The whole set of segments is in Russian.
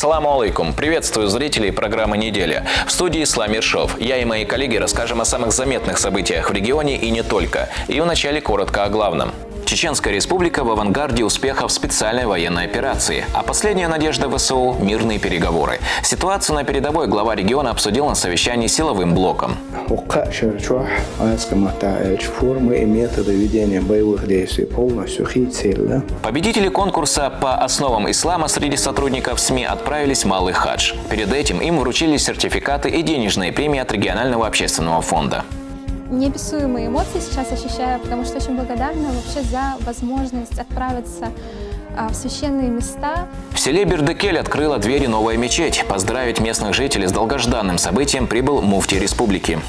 Ассаламу алейкум. Приветствую зрителей программы «Неделя». В студии Ислам Ершов. Я и мои коллеги расскажем о самых заметных событиях в регионе и не только. И вначале коротко о главном. Чеченская республика в авангарде успехов специальной военной операции, а последняя надежда ВСУ – мирные переговоры. Ситуацию на передовой глава региона обсудил на совещании с силовым блоком. Формы и методы ведения боевых действий полностью цельно. Победители конкурса по основам ислама среди сотрудников СМИ отправились в Малый Хадж. Перед этим им вручили сертификаты и денежные премии от регионального общественного фонда. Неописуемые эмоции сейчас ощущаю, потому что очень благодарна вообще за возможность отправиться в священные места. В селе Бердыкель открыла двери новая мечеть. Поздравить местных жителей с долгожданным событием прибыл муфтий республики.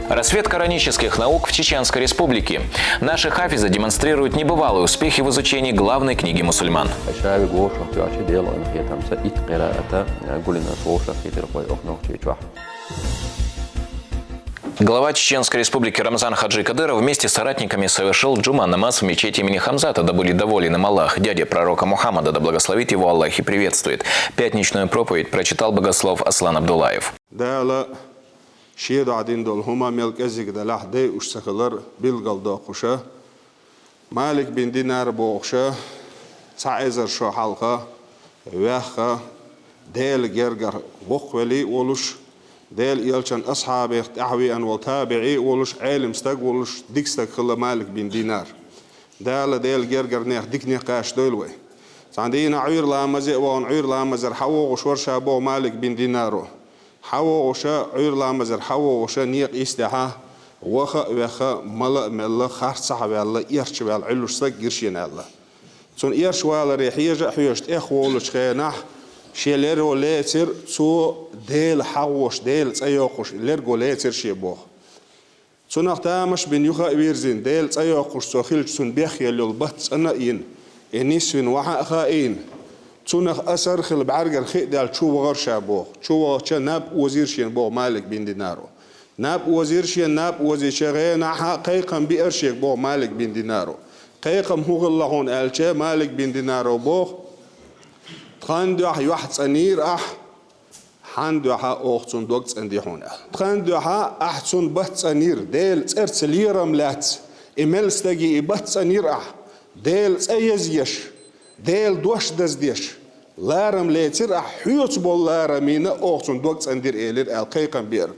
Рассвет коранических наук в Чеченской республике. Наши хафизы демонстрируют небывалые успехи в изучении главной книги мусульман. Глава Чеченской республики Рамзан Хаджи Кадыров вместе с соратниками совершил джума намаз в мечети имени Хамзата, да будет доволен им Аллах, дядя пророка Мухаммада, да благословит его Аллах и приветствует. Пятничную проповедь прочитал богослов Аслан Абдулаев. ديل يلشن أصحابي تعويان وتابعي ولش علم استق ولش ديكستك خلا مالك بن دينار ديل جرجر نيخ ديك نقاش دولوي عندنا عير لا مزق وان عير لا مزر حو وشور شابو مالك بن دينارو حو وشا عير لا مزر حو وشا نيق استها وخا ملا خارج صاحب الله يرش بالعلوش استق قرشين الله سون يرش ولا ريحيجا حيشت ولش خينح شيلرو ليتر سو ديل حوش ديل تسيوقش لرجو ليتر شيبوه سنختامش بن يخا ويرزين ديل تسيوقش سوخيل سن بيخيل البط أناين إنيسين وحا خائين سنخ أسر خل بعرجر خي دال شو غير شابوه شو ناب وزير شين بو مالك بن دينارو ناب وزير شين ناب وزير شغين حقيقا بيرشيك بو مالك بن دينارو قيقم هو اللهون ألشي مالك بن دينارو بو تخاندو واحد صنير حاندو أختون دوكت عندي هنا تخاندو أحسن بات صنير ديل ترت ليرم لات إمل استجي بات صنير ديل أيزيش ديل دوش دزديش لارم لاتر حيوت بول لارمين أختون دوكت عندي إيلر القيقم بير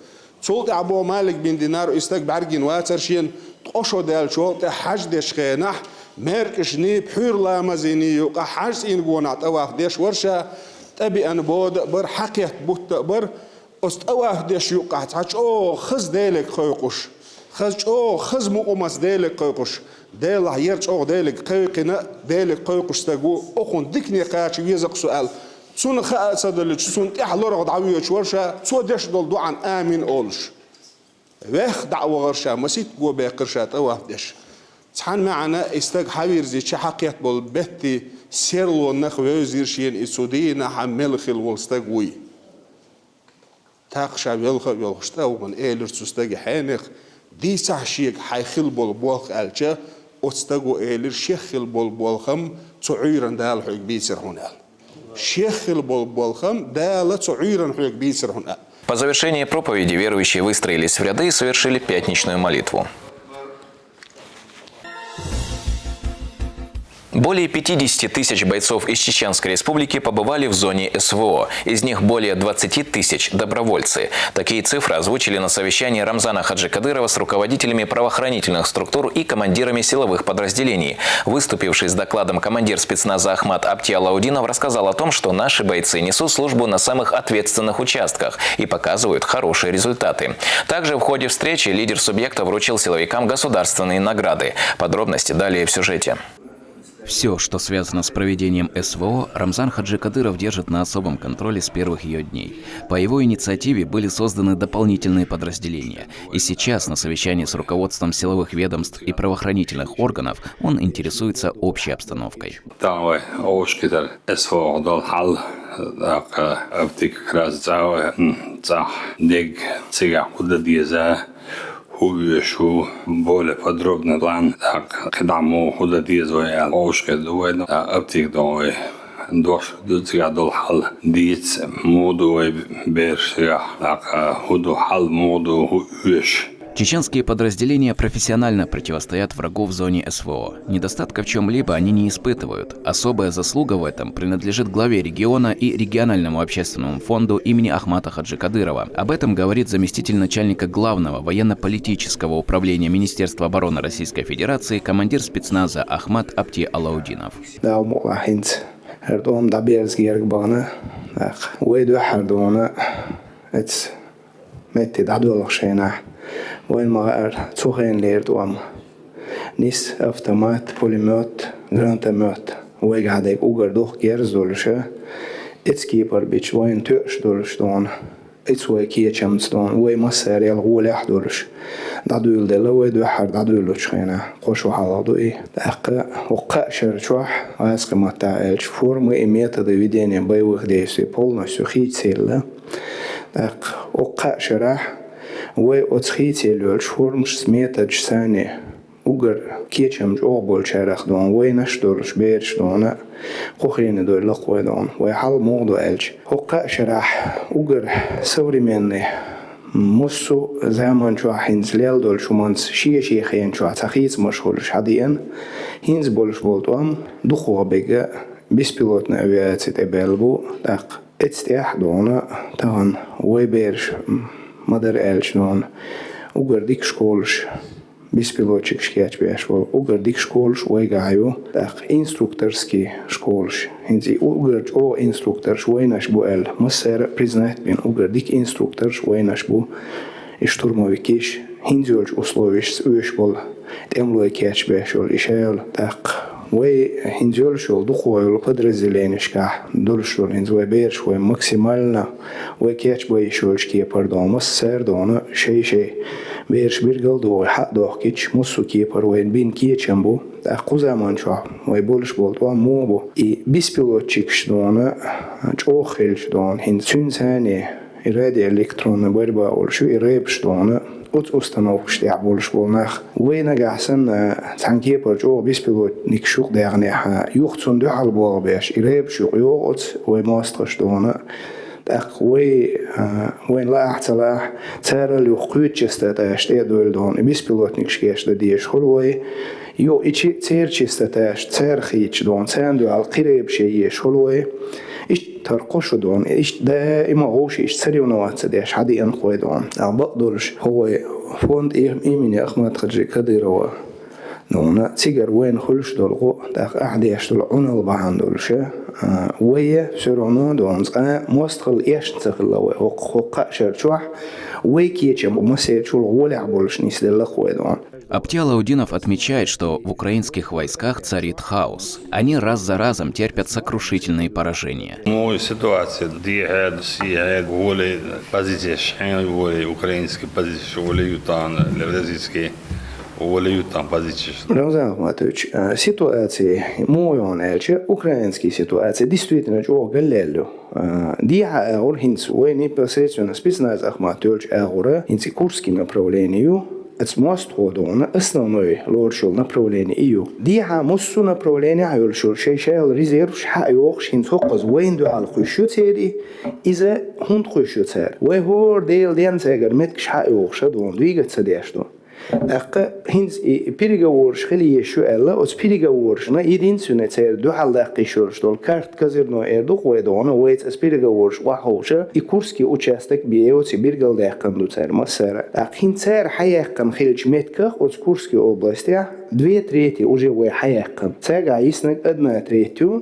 صوت أبو مالك بن دينار استج بعرجين واترشين تقشو ديل شوت حج دش خناح ماركش نيب حير لا مزيني يقع حاج إن جونات أواف ديش ورشة تبي أن بود بر حقيقة بوت بر أست أواف ديش يقع تحش خز ديلك خيقش خز مقومس ديلك خيقش ديل هيرش ديلك خيقنا ديلك خيقش تجو أخون دكني قاش يزق سؤال سون خاء صدلك سون إحلور غدعوية ورشة سو ديش دول دوعن آمين أولش ويخ دعوة غرشة مسيت جو بقرشات أواف ديش تحن معنا استج حبير زي شحقيت بالبتي سيرلو نخوي زيرشين السودينا حمل خل والستجوي تاقشع يلخشتاون إيلر تستج حانخ دي صحشيك حيخل بالبوخ ألشة استجو إيلر شيخل بالبوخم تعيرن دال حق بيسر هنا شيخل بالبوخم دال تعيرن حق بيسر هنا. По завершении проповеди верующие выстроились в ряды и совершили пятничную молитву. Более 50 тысяч бойцов из Чеченской республики побывали в зоне СВО. Из них более 20 тысяч – добровольцы. Такие цифры озвучили на совещании Рамзана Хаджи Кадырова с руководителями правоохранительных структур и командирами силовых подразделений. Выступивший с докладом командир спецназа Ахмад Апти Алаудинов рассказал о том, что наши бойцы несут службу на самых ответственных участках и показывают хорошие результаты. Также в ходе встречи лидер субъекта вручил силовикам государственные награды. Подробности далее в сюжете. Все, что связано с проведением СВО, Рамзан Хаджи Кадыров держит на особом контроле с первых ее дней. По его инициативе были созданы дополнительные подразделения. И сейчас на совещании с руководством силовых ведомств и правоохранительных органов он интересуется общей обстановкой. увешу более подробный план, так, когда мы ходили за овшки, думаю, аптек домой. Дош дутсгадол хал диц моду бершия, так, худу хал моду увеш. Чеченские подразделения профессионально противостоят врагу в зоне СВО. Недостатка в чем-либо они не испытывают. Особая заслуга в этом принадлежит главе региона и региональному общественному фонду имени Ахмата Хаджи Кадырова. Об этом говорит заместитель начальника главного военно-политического управления Министерства обороны Российской Федерации, командир спецназа Ахмат Апти Алаудинов. Erdoğan da bezgirg bana, ويدو حردونا اتس متي دادول خشينا وين ما تسوخين ليردوام نيس автомат пулемет гранатомет ويقعد اوگر دوخ گرز دولشه اتس كيبر بيش وين تؤش دولش دون اتس وي كيه چمس دون وي مسار يلغول احدولش دادول دلا ويدو حر دادول خشينا قوشو حالادو اي دقه وقع شرچوح اسق متاعل формы и методы ведения боевых действий полностью хитцелла так وقع شرح وي отхителөл формш метод сани угар кечем жобол шарах дон وي наштолш берш дона قخين دول لقوي دون ويحل موضوع الج وقع شرح угар современный مصو زمان شو حينز ليل دول شو منس شي خين شو تخيص مشغول حديا هينز بولش بولتوام دخوة بيجا بيسبيلوتنا авиации تبالبو داق اتستيح دونا تهان ويبيرش مدر الج دون угар ديك شكولش беспилотчик шкяч бешвол угар дик школш ойгаю так инструкторский школш инзи угар о инструктор швойнаш бу эл масер признать бин угар дик инструктор швойнаш бу и штурмовикиш хинзёлж условиш өшбол темлой кяч бешвол ишел так وي هنزول شو دخول подразделенияшка дуршул инзой берш وي максимально وي кяч бой шулш ки пардомас сер дона шей берш биргал до хак дох кич мусу ки парвен бин ки чамбу ақу заман шо وي болш болт ва мобу и беспилотчик шдона чохел шдон хин цюнсани и ради электронная борьба олшу и рэп шдона от установок штя больше волнах. Война гасен танки порчо беспилотник шук дягнеха юхцун ду халбол беш и рэп шук юот вой мастер шдона так вой ла ахтала царал юхучеста та штя дольдон беспилотник шкеш да деш холой ё ичи церчеста та церхич дон цанду ал қиреб шей холой ترقش دون إيش دائما غوش إيش سريع نوات داش حدي أنقوي دون بقدرش هو فوند إيمني أخمات خرجي كديروا دون تيجر وين خلش دولغو داخ أحديش دول عنل بعن دولشة ويا سرعنا دون مستقل إيش تقل ويا وقع شرشوح ويكيتش مسير شو الغول عبولش نيس دلخوي دون. Апти Алаудинов отмечает, что в украинских войсках царит хаос. Они раз за разом терпят сокрушительные поражения. Ситуация, украинские позиции, Рамзан Ахматович, ситуации моён эльче, украинские ситуации действительно чего галлелю. Диха агур хинц вой непосредственно спецназ Ахматович агура хинц курским направлению это мост ходона основной лоршул направление ию. Диха муссу направление аюлшул шейшел резерв шайох хинц хоказ войн ду ал хушутери иза хунд хушутер. Вой хор дел денсегер метк шайох шадон двигать садешто. أق هنز بيرجا ورش خليه شو ألا أس بيرجا ورشنا يدين سنة سير دو حال دقي شورش دول كارت كزيرنو إردو خويدونه ويت أس بيرجا ورش وحوشة يكورسكي أوشاستك بيو تبيرجا دقن دو تير مسارة أقين تير حياقن خلج متكخ أس كورسكي أوبلاستيا 2/3 уже وي حياقن تيجا يسنك أدنى تريتو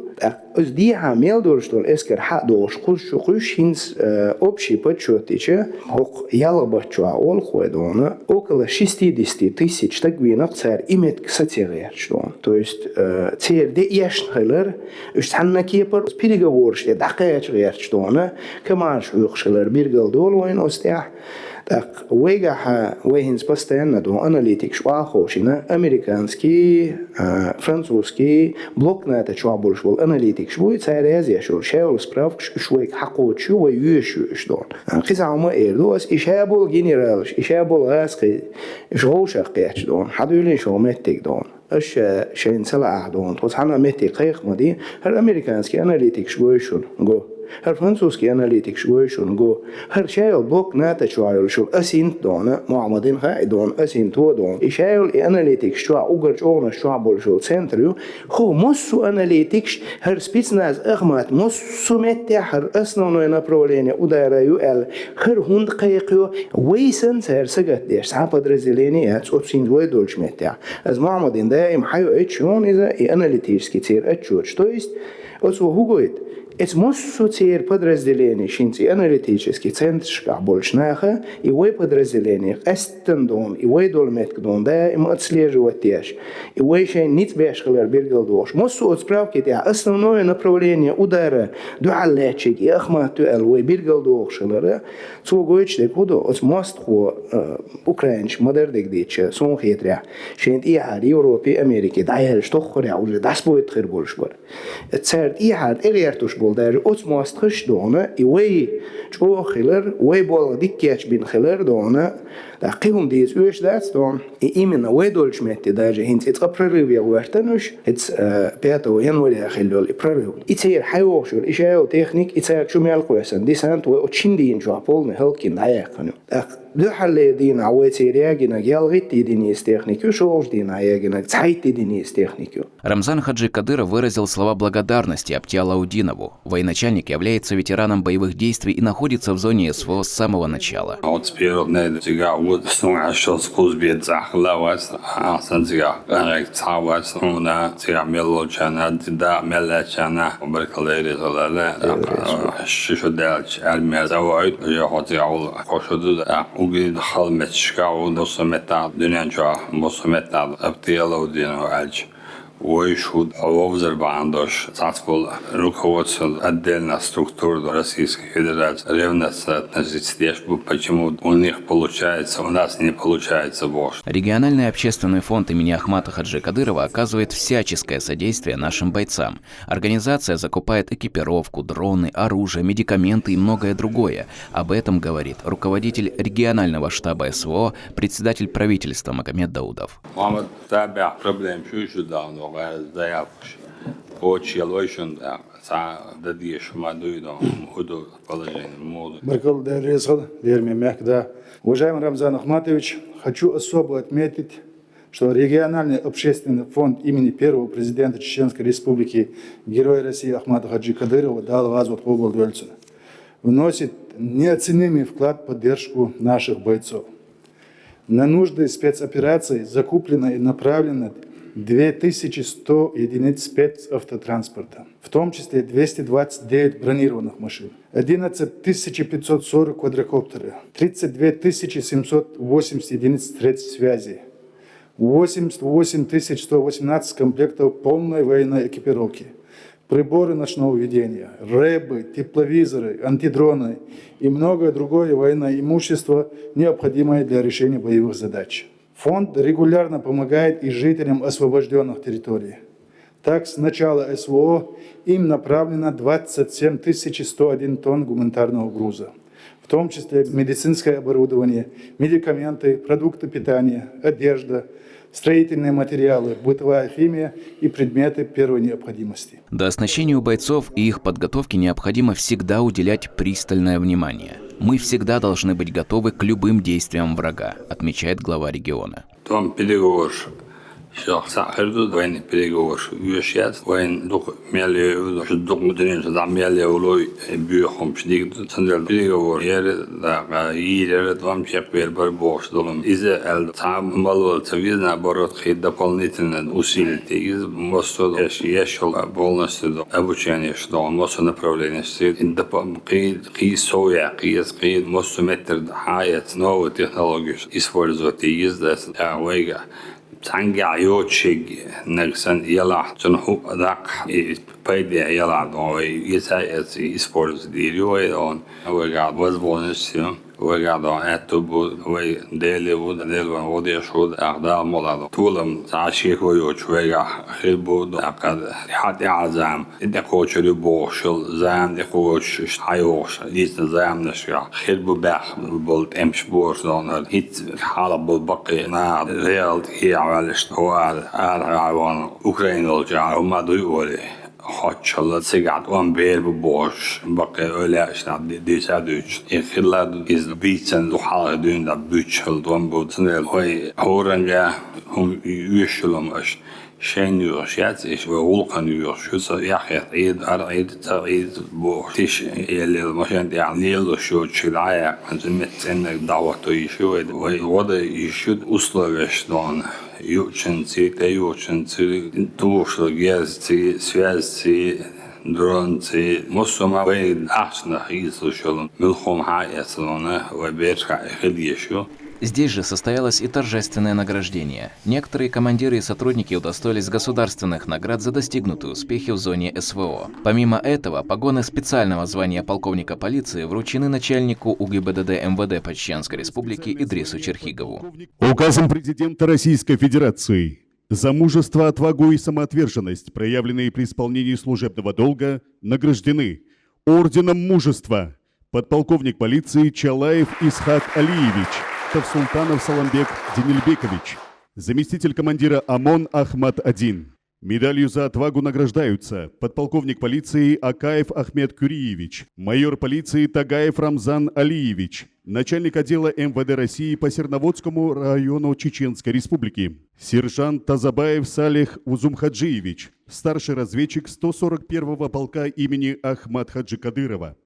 أس دي عمل دورش دول إسكر حق دوش خلش خوش هنز أبشي بتشوتيشة هق يلا بتشوا أول خويدونه أوكل 60 тысяч тагвинах царь имеет ксатиреерчдон. То есть царь де яшнхелер үстханна кепер переговорште дакаячреерчдона камаш юхшелер биргал долойн остя Так, вейгаха вейхинс постоянно до аналитик швахошина, американский, французский, блок на это чего больше был аналитик швой, царь Азия шел, шел справ швой хакот швой юшу что. Хизама эрдос, ища был генерал, ища был аски, шоушах кэч дон, хадулин шо меттик дон. اش شين سلا دون تو حنا متي قيق مدي هر امريكانسكي اناليتيك شوي شون جو هر فرنسوسكي اناليتيك شوي شون جو هر شايل بوك ناتا شوي شو اسين دون معمدين قاعدون اسين تو دون يشايل اناليتيك شو اوغر جونا شو بول شو سنتريو هو موسو اناليتيكس هر سبيتناز اغمات موسو متي هر اسنونو نابروليني ودايريو ال هر هوند قيقيو ويسن سير سجت ديش صعب درزيليني اتس اوبسين دوي دولش متي از معمدين دائم حيو اتشون اذا اناليتيكس كتير اتشوش то есть вот هو говорит это может теперь подразделение шинци аналитический центр шках больше наха и вы подразделение эстендон и вы долметкдон да им отслеживать тяж и вы еще нет бешкалер биргалдош может отправки это основное направление удара дуалечик и ахмату эл вы биргалдошлары цугоич куда от мост хо украинч модердик диче сон хитря шент и ар Европе Америке дайер что хоря уже das будет хер больше бар церт и ар элертуш در اتماست خش دونه ایوی چو خیلر وی بال دیکیچ بین خیلر دونه دقیقم دیز اوش دست دون ایمن وی دولش میتی در هنت اتقا پرریوی ورتنوش ات پیاتو ینوری خیلول پرریو ایتیر حیوشور ایشایو تکنیک ایتیر چو میال قوسن دیسانت و چندین جو پول نه هلکین دایکنو ده حل دین عویتی ریاگینا گیالغیتی دینیس تکنیکو شوش دینا ریاگینا цайти динис технику. Рамзан Хаджи Кадыров выразил слова благодарности Абти Алаудинову. Военачальник является ветераном боевых действий и находится в зоне СВО с самого начала. ويشهد ووزر باندوش تعتبر руководство отдельно структур Российской Федерации ревностно относиться, почему у них получается, у нас не получается больше. Региональный общественный фонд имени Ахмата Хаджи Кадырова оказывает всяческое содействие нашим бойцам. Организация закупает экипировку, дроны, оружие, медикаменты и многое другое. Об этом говорит руководитель регионального штаба СВО, председатель правительства Магомед Даудов. Баркал Дерезал, Дерми Мехда. Уважаемый Рамзан Ахматович, хочу особо отметить, что региональный общественный фонд имени первого президента Чеченской Республики, Героя России Ахмата Хаджи Кадырова дал вазу от Погол-Дольцина. Вносит неоценимый вклад в поддержку наших бойцов. На нужды спецопераций закуплено и направлено 2100 единиц спецавтотранспорта, в том числе 229 бронированных машин, 11 540 квадрокоптеров, 32 780 единиц средств связи, 88 118 комплектов полной военной экипировки, приборы ночного видения, рэбы, тепловизоры, антидроны и многое другое военное имущество, необходимое для решения боевых задач. Фонд регулярно помогает и жителям освобожденных территорий. Так, с начала СВО им направлено 27 101 тонн гуманитарного груза, в том числе медицинское оборудование, медикаменты, продукты питания, одежда, строительные материалы, бытовая химия и предметы первой необходимости. Дооснащению бойцов и их подготовке необходимо всегда уделять пристальное внимание. Мы всегда должны быть готовы к любым действиям врага, отмечает глава региона. شخصا وين بيجوش يوشيات وين دوك مالي دوك مدنين صدع مالي ولوي بيوخم شديد تندل بيجوش يلا يلا دوام شيء بالبربوش دولم إذا التعب مالو تفيدنا برات خيد دبلنيتنا وسيلتي إذا مصر يشل بولنستو أبو شان يشتغل مصر направление سيد إن دبل قيد سويا قيد مصر متر حياة نوع تكنولوجيا использовать إذا ويجا تانجع يوتشيج نقصن يلا تنحو داق по идее, я ладно, если использовать деревья, он выиграл возможностью. وقعدوا عتبوا وديلي وديلوا وديشود أقدام مولادو طولم تعشيك ويوش وقع خلبو أقد حد أعزام دقوش ربوشل زام دقوش حيوش ليس زام نشرع خلبو باخ بولت امش بورس دون هيت حالب بالبقي نار ريال هي عوالشت هو عوان أوكرين الجار وما دويولي Hoççalı sigat on bir bu boş bakı öyle işte disadüç İkhilad iz bitsen duha düğünde bütçel don bu sınır hoy oranga üyüşülmüş şeyin yok yatsiş ve ulkan yok şu yahya id bu tiş yerli maşan yani yılda şu çilaya mesela davatı işi ve o da işi условия don Юченцы, туши, герцы, связцы, дронцы, мусома, вейд, ахшна, хизушел, милхом хайясалона, вайберха, хидьешу. Здесь же состоялось и торжественное награждение. Некоторые командиры и сотрудники удостоились государственных наград за достигнутые успехи в зоне СВО. Помимо этого, погоны специального звания полковника полиции вручены начальнику УГИБДД МВД по Чеченской Республике Идрису Черхигову. Указом президента Российской Федерации за мужество, отвагу и самоотверженность, проявленные при исполнении служебного долга, награждены орденом мужества подполковник полиции Чалаев Исхак Алиевич, Тавсултанов Саламбек Денильбекович, заместитель командира ОМОН Ахмат-1. Медалью за отвагу награждаются подполковник полиции Акаев Ахмед Кюриевич, майор полиции Тагаев Рамзан Алиевич, начальник отдела МВД России по Серноводскому району Чеченской Республики, сержант Тазабаев Салих Узумхаджиевич, старший разведчик 141-го полка имени Ахмад Хаджи Кадырова.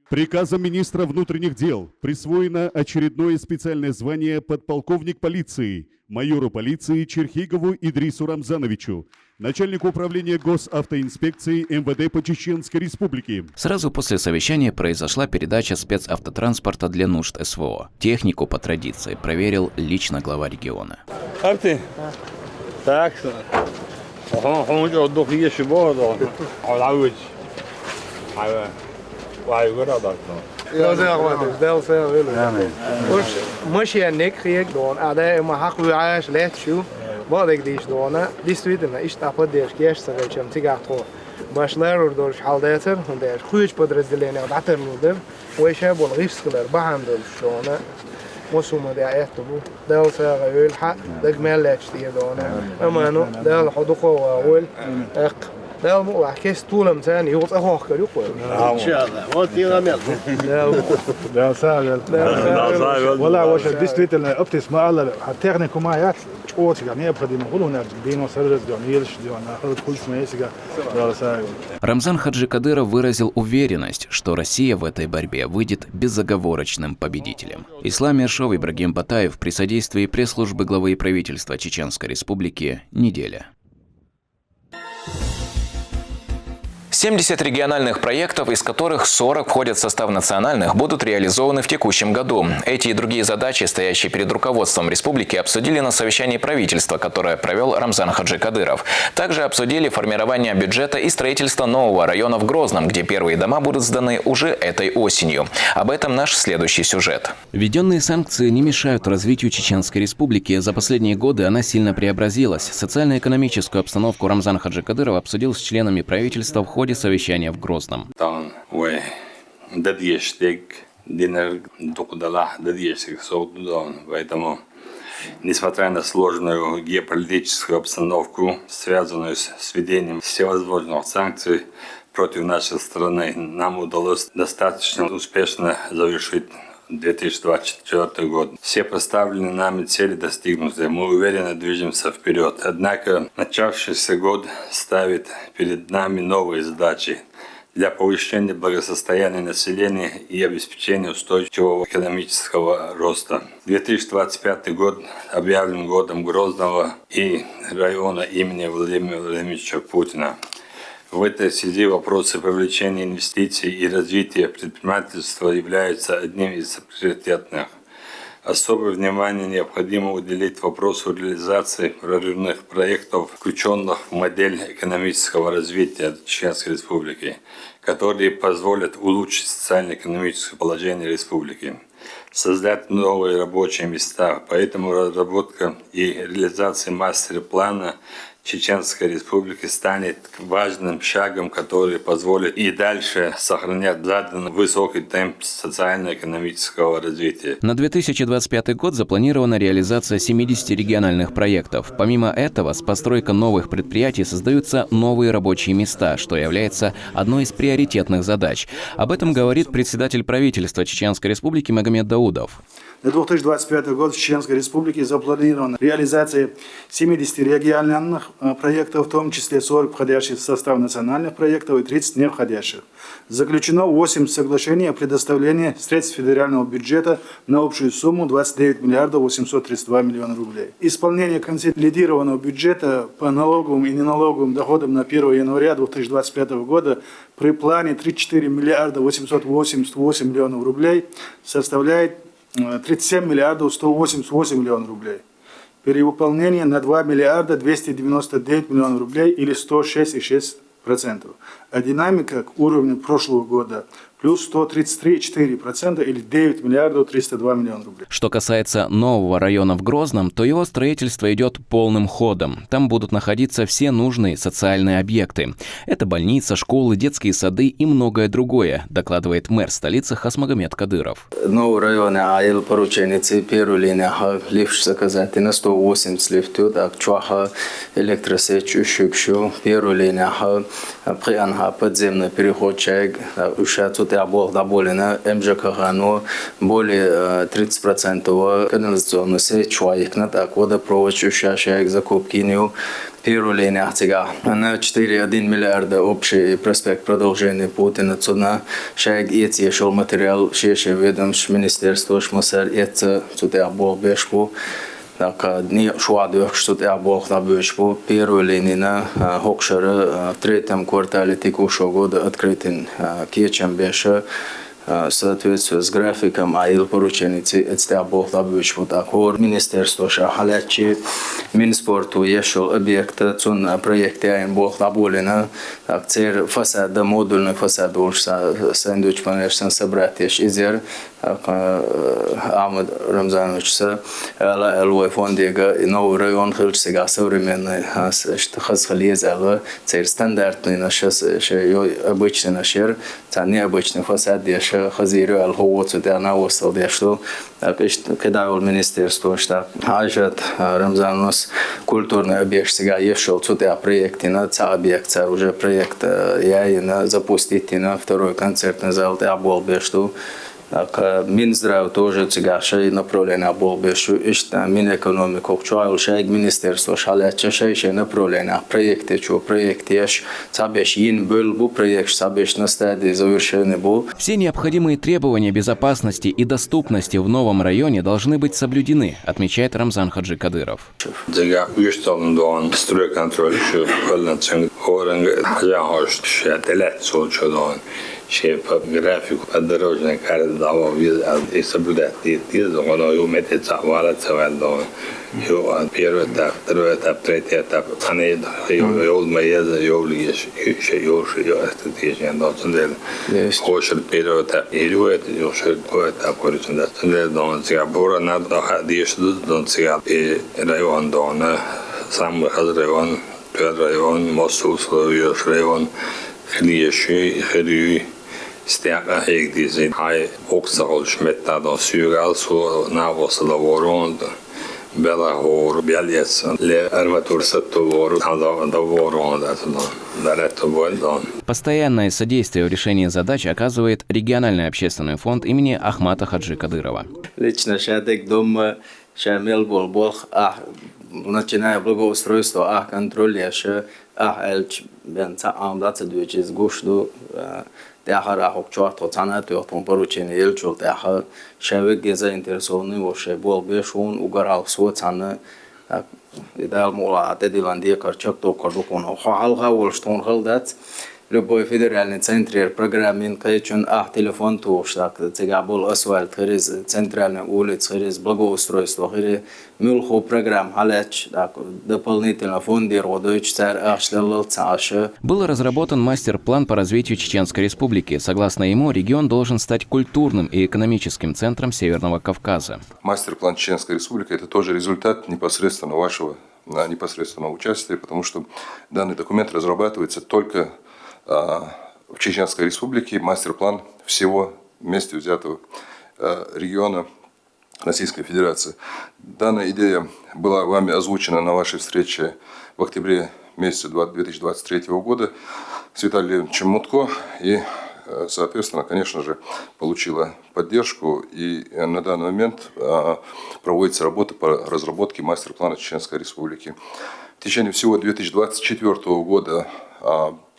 Приказом министра внутренних дел присвоено очередное специальное звание подполковник полиции майору полиции Черхигову Идрису Рамзановичу, начальнику управления госавтоинспекции МВД по Чеченской Республике. Сразу после совещания произошла передача спецавтотранспорта для нужд СВО. Технику по традиции проверил лично глава региона. مش يعني كريك دون أداء ما حق وعاش لا تشوف بعدك ديش دونا ديستويد ما إيش تأخذ ديش كيش سرير كم تيجاتو باش لا يردورش حالداتر هنداش خويش بدرزلينا وبعتر نودر وإيش هبول غيفس كلر بعهم دول شونا مسوم ده أتبو ده سر الحق ده جمال لا تشتي دونا أما إنه ده الحدوق وأول ده مو أحكيس طول مثلا يوصل أخوك كريقول إن شاء الله وقتي رميل ده سهل ولا وش الديستريت اللي أبتس ما الله هتغنيكم ما يات أوتي يعني أبغى دينا كلهم نرجعين وسرد ديونيلش ديونا هذا كل شيء يسقى ده سهل. Рамзан Хаджи Кадыров выразил уверенность, что Россия в этой борьбе выйдет безоговорочным победителем. Ислам Ершов, Ибрагим Батаев при содействии пресс-службы главы правительства Чеченской Республики «Неделя». 70 региональных проектов, из которых 40 входят в состав национальных, будут реализованы в текущем году. Эти и другие задачи, стоящие перед руководством республики, обсудили на совещании правительства, которое провел Рамзан Хаджи Кадыров. Также обсудили формирование бюджета и строительство нового района в Грозном, где первые дома будут сданы уже этой осенью. Об этом наш следующий сюжет. Введенные санкции не мешают развитию Чеченской Республики. За последние годы она сильно преобразилась. Социально-экономическую обстановку Рамзан Хаджи Кадыров обсудил с членами правительства в ходе совещания в Грозном. Поэтому, несмотря на сложную геополитическую обстановку, связанную с введением всевозможных санкций против нашей страны, нам удалось достаточно успешно завершить 2024 год. Все поставленные нами цели достигнуты. Мы уверенно движемся вперед. Однако начавшийся год ставит перед нами новые задачи для повышения благосостояния населения и обеспечения устойчивого экономического роста. 2025 год объявлен годом Грозного и района имени Владимира Владимировича Путина. В этой связи вопросы привлечения инвестиций и развития предпринимательства являются одним из приоритетных. Особое внимание необходимо уделить вопросу реализации прорывных проектов, включенных в модель экономического развития Чеченской Республики, которые позволят улучшить социально-экономическое положение республики, создать новые рабочие места. Поэтому разработка и реализация мастер-плана Чеченской Республики станет важным шагом, который позволит и дальше сохранять заданный высокий темп социально-экономического развития. На 2025 год запланирована реализация 70 региональных проектов. Помимо этого, с постройкой новых предприятий создаются новые рабочие места, что является одной из приоритетных задач. Об этом говорит председатель правительства Чеченской Республики Магомед Даудов. На 2025 год в Чеченской Республике запланирована реализация 70 региональных проектов, в том числе 40 входящих в состав национальных проектов и 30 не входящих. Заключено 8 соглашений о предоставлении средств федерального бюджета на общую сумму 29 миллиардов 832 миллиона рублей. Исполнение консолидированного бюджета по налоговым и неналоговым доходам на 1 января 2025 года при плане 34 миллиарда 888 миллионов рублей составляет 37 миллиардов 188 миллионов рублей. Перевыполнение на 2 миллиарда 299 миллионов рублей или 106,6%. А динамика к уровню прошлого года плюс 133,4% или 9 миллиардов 302 миллиона рублей. Что касается нового района в Грозном, то его строительство идет полным ходом. Там будут находиться все нужные социальные объекты. Это больница, школы, детские сады и многое другое, докладывает мэр столицы Хасмагомед Кадыров. Новый район Аил порученицы первую линию лифт заказать на 180 лифтов, так чуаха электросеть ущекшу первую линию прианха подземный переход чайк ушат Бог доболено МЖКХ, но более 30% канализационной сеть чуайкна, так водопровод ущащая закупки нее первую линию на 4,1 миллиарда общий проспект продолжения пути на цена шаг эти шел материал шеше ведомств министерства шмасар это сюда Бог бешпу. Так, не шуадух, что я Бог на бешпу первую линию на Хокшере в третьем квартале текущего года открытен кечем беша соответствует с графиком Аил порученицы это Бог на бешпу. Так, министерство шахалячи Минспорту ешел объекта цун проекте Айн Бог на болина так цер фасада модульный фасад уж сэндвич конечно собрать изер Ахмед Рамзанович Элвой фондега новый район хилчсега современный хазхалезала цер стандартный наш обычный нашер необычный фасад деш хазиру алховод сюда на остал дешло когда у министерства что Ажат Рамзанович культурный объект сега ешел сюда проекты на объект уже проект я и на запустить на второй концертный зал я был бешту Минздрав тоже цыгашей направление был бешу ишта Минэкономику чуал шайг министерство шаляча шайше направление проекты чу проект еш сабеш ин был бу проект сабеш на стадии завершения был. Все необходимые требования безопасности и доступности в новом районе должны быть соблюдены, отмечает Рамзан Хаджи Кадыров. Шеф график подорожной карты давал и соблюдать он уметь завалить цивилизованно. Первый этап, второй этап, третий этап. Они йол моеза йолиш еще йоши это течение должен кошер первый этап и любой этап короче да должен себя бора надо ходишь должен себя и район должен сам район первый район Мосул Славяш район Хлиеши Хрюй Stärker hägt die sind hai oxal schmetta da sygal så navos da voron bela hor beljes le armatur satto vor da voron da это было. Постоянное содействие в решении задач оказывает региональный общественный фонд имени Ахмата Хаджи Кадырова. Лично шадек дома шамел бол начиная благоустройство контроль еще элч бенца амдаться двечес гушду Тяхара хокчуарто цанат ётон поручение элчул тяха шевек заинтересованный вообще был бешун угарал со цана идеал мола атедиландия карчак то кардукон халга волштон халдат любой федеральный центр программин кайчун телефон туштак тегабул асфальт хириз центральная улица хириз благоустройство хириз мюлху программ халач так дополнительно фонды родович цар ахшлал цаша. Был разработан мастер-план по развитию Чеченской Республики. Согласно ему, регион должен стать культурным и экономическим центром Северного Кавказа. Мастер-план Чеченской Республики – это тоже результат непосредственно вашего непосредственного участия, потому что данный документ разрабатывается только в Чеченской Республике, мастер-план всего вместе взятого региона Российской Федерации. Данная идея была вами озвучена на вашей встрече в октябре месяце 2023 года с Виталием Чемутко и, соответственно, конечно же, получила поддержку. И на данный момент проводится работа по разработке мастер-плана Чеченской Республики. В течение всего 2024 года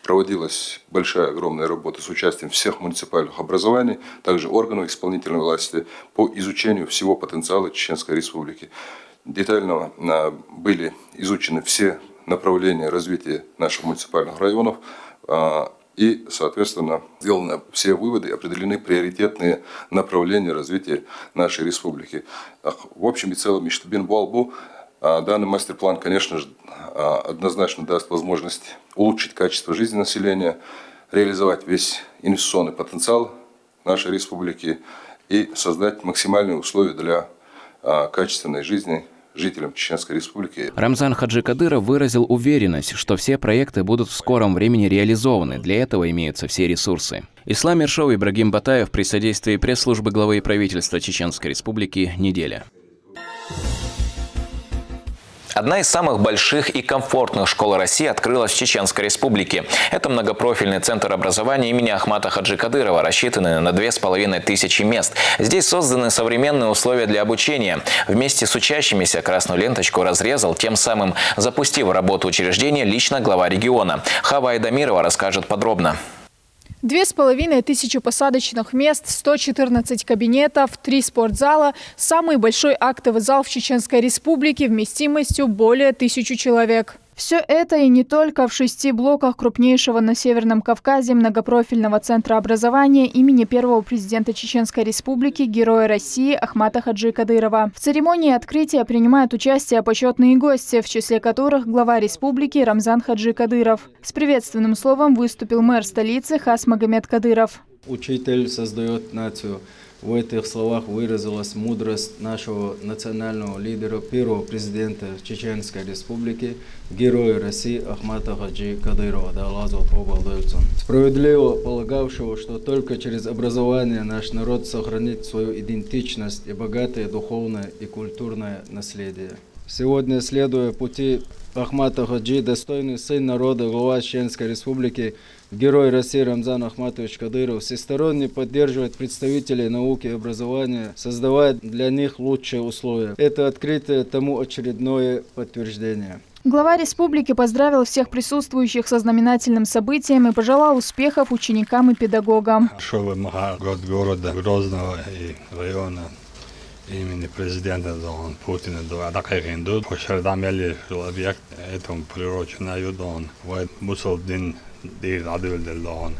проводилась большая, огромная работа с участием всех муниципальных образований, также органов исполнительной власти по изучению всего потенциала Чеченской Республики. Детально были изучены все направления развития наших муниципальных районов и, соответственно, сделаны все выводы, определены приоритетные направления развития нашей республики. В общем и целом, Иштабин Буалбу, данный мастер-план, конечно же, однозначно даст возможность улучшить качество жизни населения, реализовать весь инвестиционный потенциал нашей республики и создать максимальные условия для качественной жизни жителям Чеченской Республики. Рамзан Хаджикадыров выразил уверенность, что все проекты будут в скором времени реализованы. Для этого имеются все ресурсы. Ислам Ершов и Ибрагим Батаев при содействии пресс-службы главы правительства Чеченской Республики «Неделя». Одна из самых больших и комфортных школ России открылась в Чеченской Республике. Это многопрофильный центр образования имени Ахмата Хаджикадырова, рассчитанный на 2500 мест. Здесь созданы современные условия для обучения. Вместе с учащимися красную ленточку разрезал, тем самым запустив работу учреждения лично глава региона. Хава Айдамирова расскажет подробно. 2500 посадочных мест, 114 кабинетов, 3 спортзала, самый большой актовый зал в Чеченской Республике вместимостью более 1000 человек. Все это и не только в 6 блоках крупнейшего на Северном Кавказе многопрофильного центра образования имени первого президента Чеченской Республики, Героя России Ахмата Хаджикадырова. В церемонии открытия принимают участие почетные гости, в числе которых глава республики Рамзан Хаджикадыров. С приветственным словом выступил мэр столицы Хас Магомед Кадыров. Учитель создает нацию. В этих словах выразилась мудрость нашего национального лидера, первого президента Чеченской Республики, Героя России Ахмата Хаджи Кадырова, да Аллах обалдается. Справедливо полагавшего, что только через образование наш народ сохранит свою идентичность и богатое духовное и культурное наследие. Сегодня, следуя пути Ахмата Хаджи, достойный сын народа, глава Чеченской Республики, Герой России Рамзан Ахматович Кадыров всесторонне поддерживает представителей науки и образования, создавая для них лучшие условия. Это открытие тому очередное подтверждение. Глава республики поздравил всех присутствующих со знаменательным событием и пожелал успехов ученикам и педагогам. Год города Грозного и района имени президента Путина до Адакайгинду. Пошардамели человек этому приуроченную дон. Мусулдин دير عدول دلون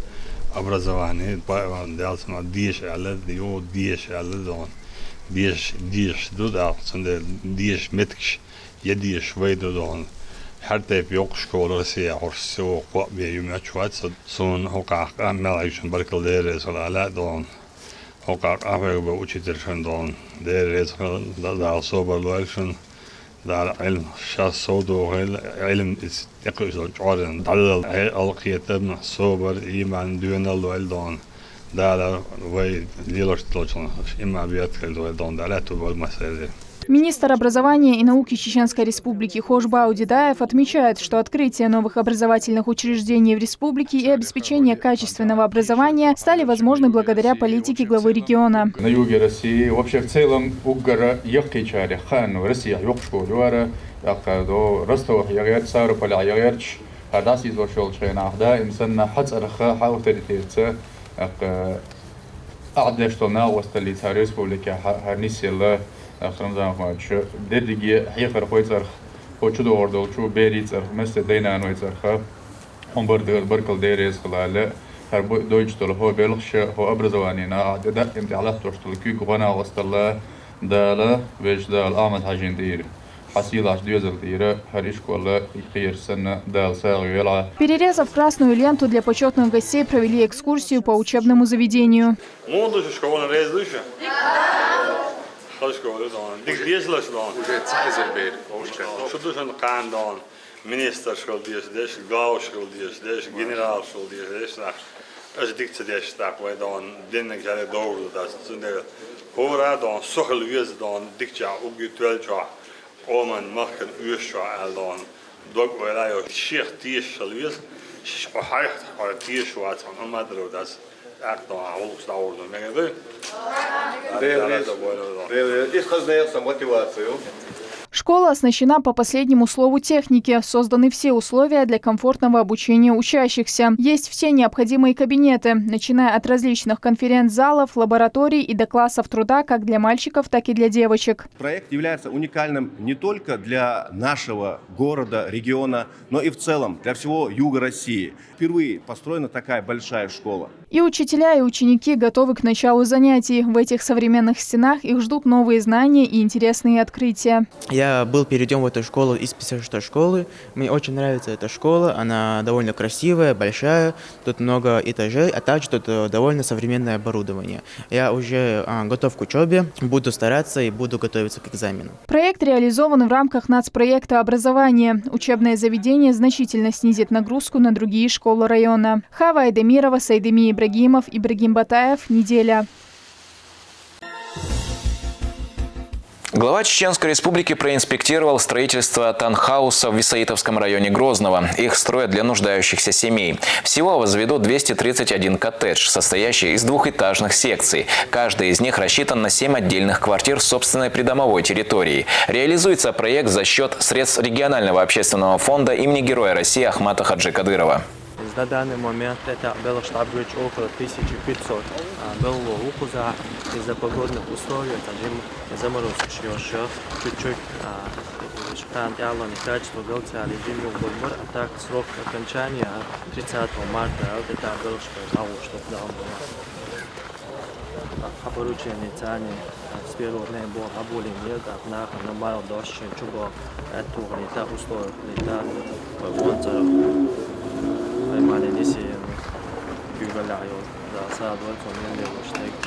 образование делается диш alle dio диш alle дон диш дуда сунде диш меткш едиш вейду дон حتى بيوق شكول روسيا ورسو قوي يمشوات سون حقوق ملايين بركل ديرس ولا دون حقوق أفريقيا بوجيترشن دون ديرس دا صوب لوالشن دا علم شاس صودو علم يقيس الجوارن دل القيتم صوبر إيمان دون الوالدون دا وي ليلوش تلوشن إما بيتكل الوالدون دا لا تبغى المسألة. Министр образования и науки Чеченской Республики Хошбау Дидаев отмечает, что открытие новых образовательных учреждений в республике и обеспечение качественного образования стали возможны благодаря политике главы региона. На юге России, вообще в целом, Уггара, Яхкичари, Хану, Россия, Йокшку, Люара, Ростов, Ягер, Саурополя, Ягерч, Хадас изворшол Чайнахда, Имсанна, Хацараха, Хаутеритирца, Ахдештона, Осталица Республики, Харнисила, Рамзан Ахматович, дедиги хефер хойцарх, хочу до ордол, чу берицарх, месте дейна нойцарха, هم بركل ديريز خلال هرب دويتش تل هو بيلخش هو أبرزوانينا عدد امتحالات ترشتل كيك غنا وصل دالا ويش دال آمد حاجين دير حصيلة ديوزل ديرة هريش كولا يخير سنة دال ساغي يلعى. Перерезав красную ленту для почетных гостей, провели экскурсию по учебному заведению. Minister schuldig is, gauw schuldig is, generaal schuldig is. Als ik dit zeg, wij dan dingen gaan doen, dat is een hoera dan zoveel wees dan dik ja ook geteld ja, om een maken uurtje al dan dok wij ja zeer tief zal wees, hard hard tief wat van maar dat is echt dan alles daar dan mee doen. Is gezegd motivatie. Школа оснащена по последнему слову техники. Созданы все условия для комфортного обучения учащихся. Есть все необходимые кабинеты, начиная от различных конференц-залов, лабораторий и до классов труда как для мальчиков, так и для девочек. Проект является уникальным не только для нашего города, региона, но и в целом для всего юга России. Впервые построена такая большая школа. И учителя, и ученики готовы к началу занятий. В этих современных стенах их ждут новые знания и интересные открытия. Я был перейдем в эту школу из 56-й школы. Мне очень нравится эта школа. Она довольно красивая, большая. Тут много этажей, а также тут довольно современное оборудование. Я уже готов к учебе, буду стараться и буду готовиться к экзамену. Проект реализован в рамках нацпроекта образования. Учебное заведение значительно снизит нагрузку на другие школы района. Хава Айдемирова, Сайдеми Ибрагимов, Ибрагим Батаев. Неделя. Глава Чеченской Республики проинспектировал строительство таунхаусов в Исаитовском районе Грозного. Их строят для нуждающихся семей. Всего возведут 231 коттедж, состоящий из двухэтажных секций. Каждый из них рассчитан на 7 отдельных квартир с собственной придомовой территорией. Реализуется проект за счет средств регионального общественного фонда имени Героя России Ахмата Хаджи Кадырова. На данный момент это было штаб-грач около 1500. Было ухудо из-за погодных условий, заморозки еще чуть-чуть. Качество режим был, а так срок окончания 30 марта. Это было что поручение цани с первого дня было обуление, однако на мало дождь, чего это не так условия, не так вонцеров. Мали неси югаляю за садвар, он не лошадь.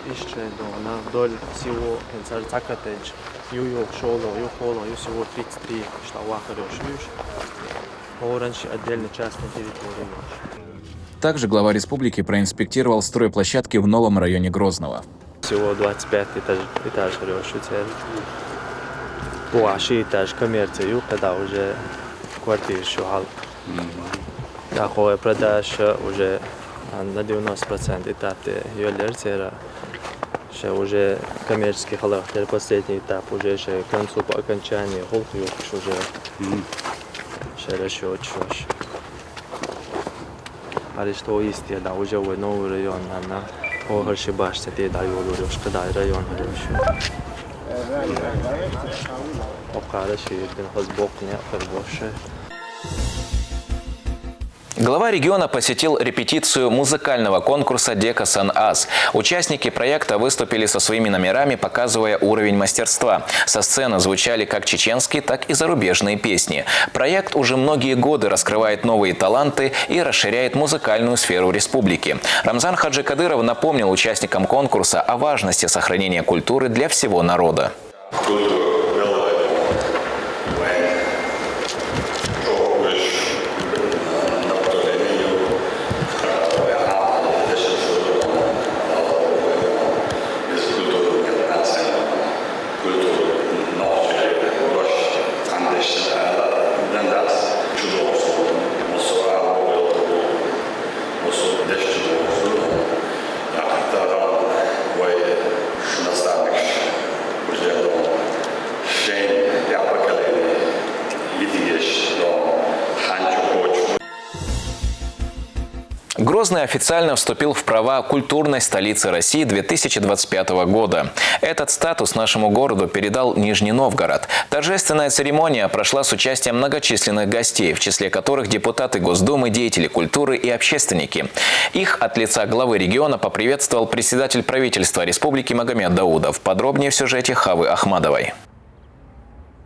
Еще до вдоль всего инсарцакатеч, ю шоло, ю холо, ю всего 33 штаба хороших. Оранж отдельная часть на территории. Также глава республики проинспектировал стройплощадки в новом районе Грозного. Всего 25 этаж хороших. Большой этаж коммерции, когда уже квартиры шугал. Такое продажа уже на 90% этап ювелирцера. Уже коммерческий характер, последний этап, уже к концу по окончании холкью уже расчет. А что есть, да, уже в новый район, на Огарши баште, ты даю когда район хороший. Обкараши, бок не хороший. Глава региона посетил репетицию музыкального конкурса «Дека Сан-Ас». Участники проекта выступили со своими номерами, показывая уровень мастерства. Со сцены звучали как чеченские, так и зарубежные песни. Проект уже многие годы раскрывает новые таланты и расширяет музыкальную сферу республики. Рамзан Хаджи Кадыров напомнил участникам конкурса о важности сохранения культуры для всего народа. Грозный официально вступил в права культурной столицы России 2025 года. Этот статус нашему городу передал Нижний Новгород. Торжественная церемония прошла с участием многочисленных гостей, в числе которых депутаты Госдумы, деятели культуры и общественники. Их от лица главы региона поприветствовал председатель правительства Республики Магомед Даудов. Подробнее в сюжете Хавы Ахмадовой.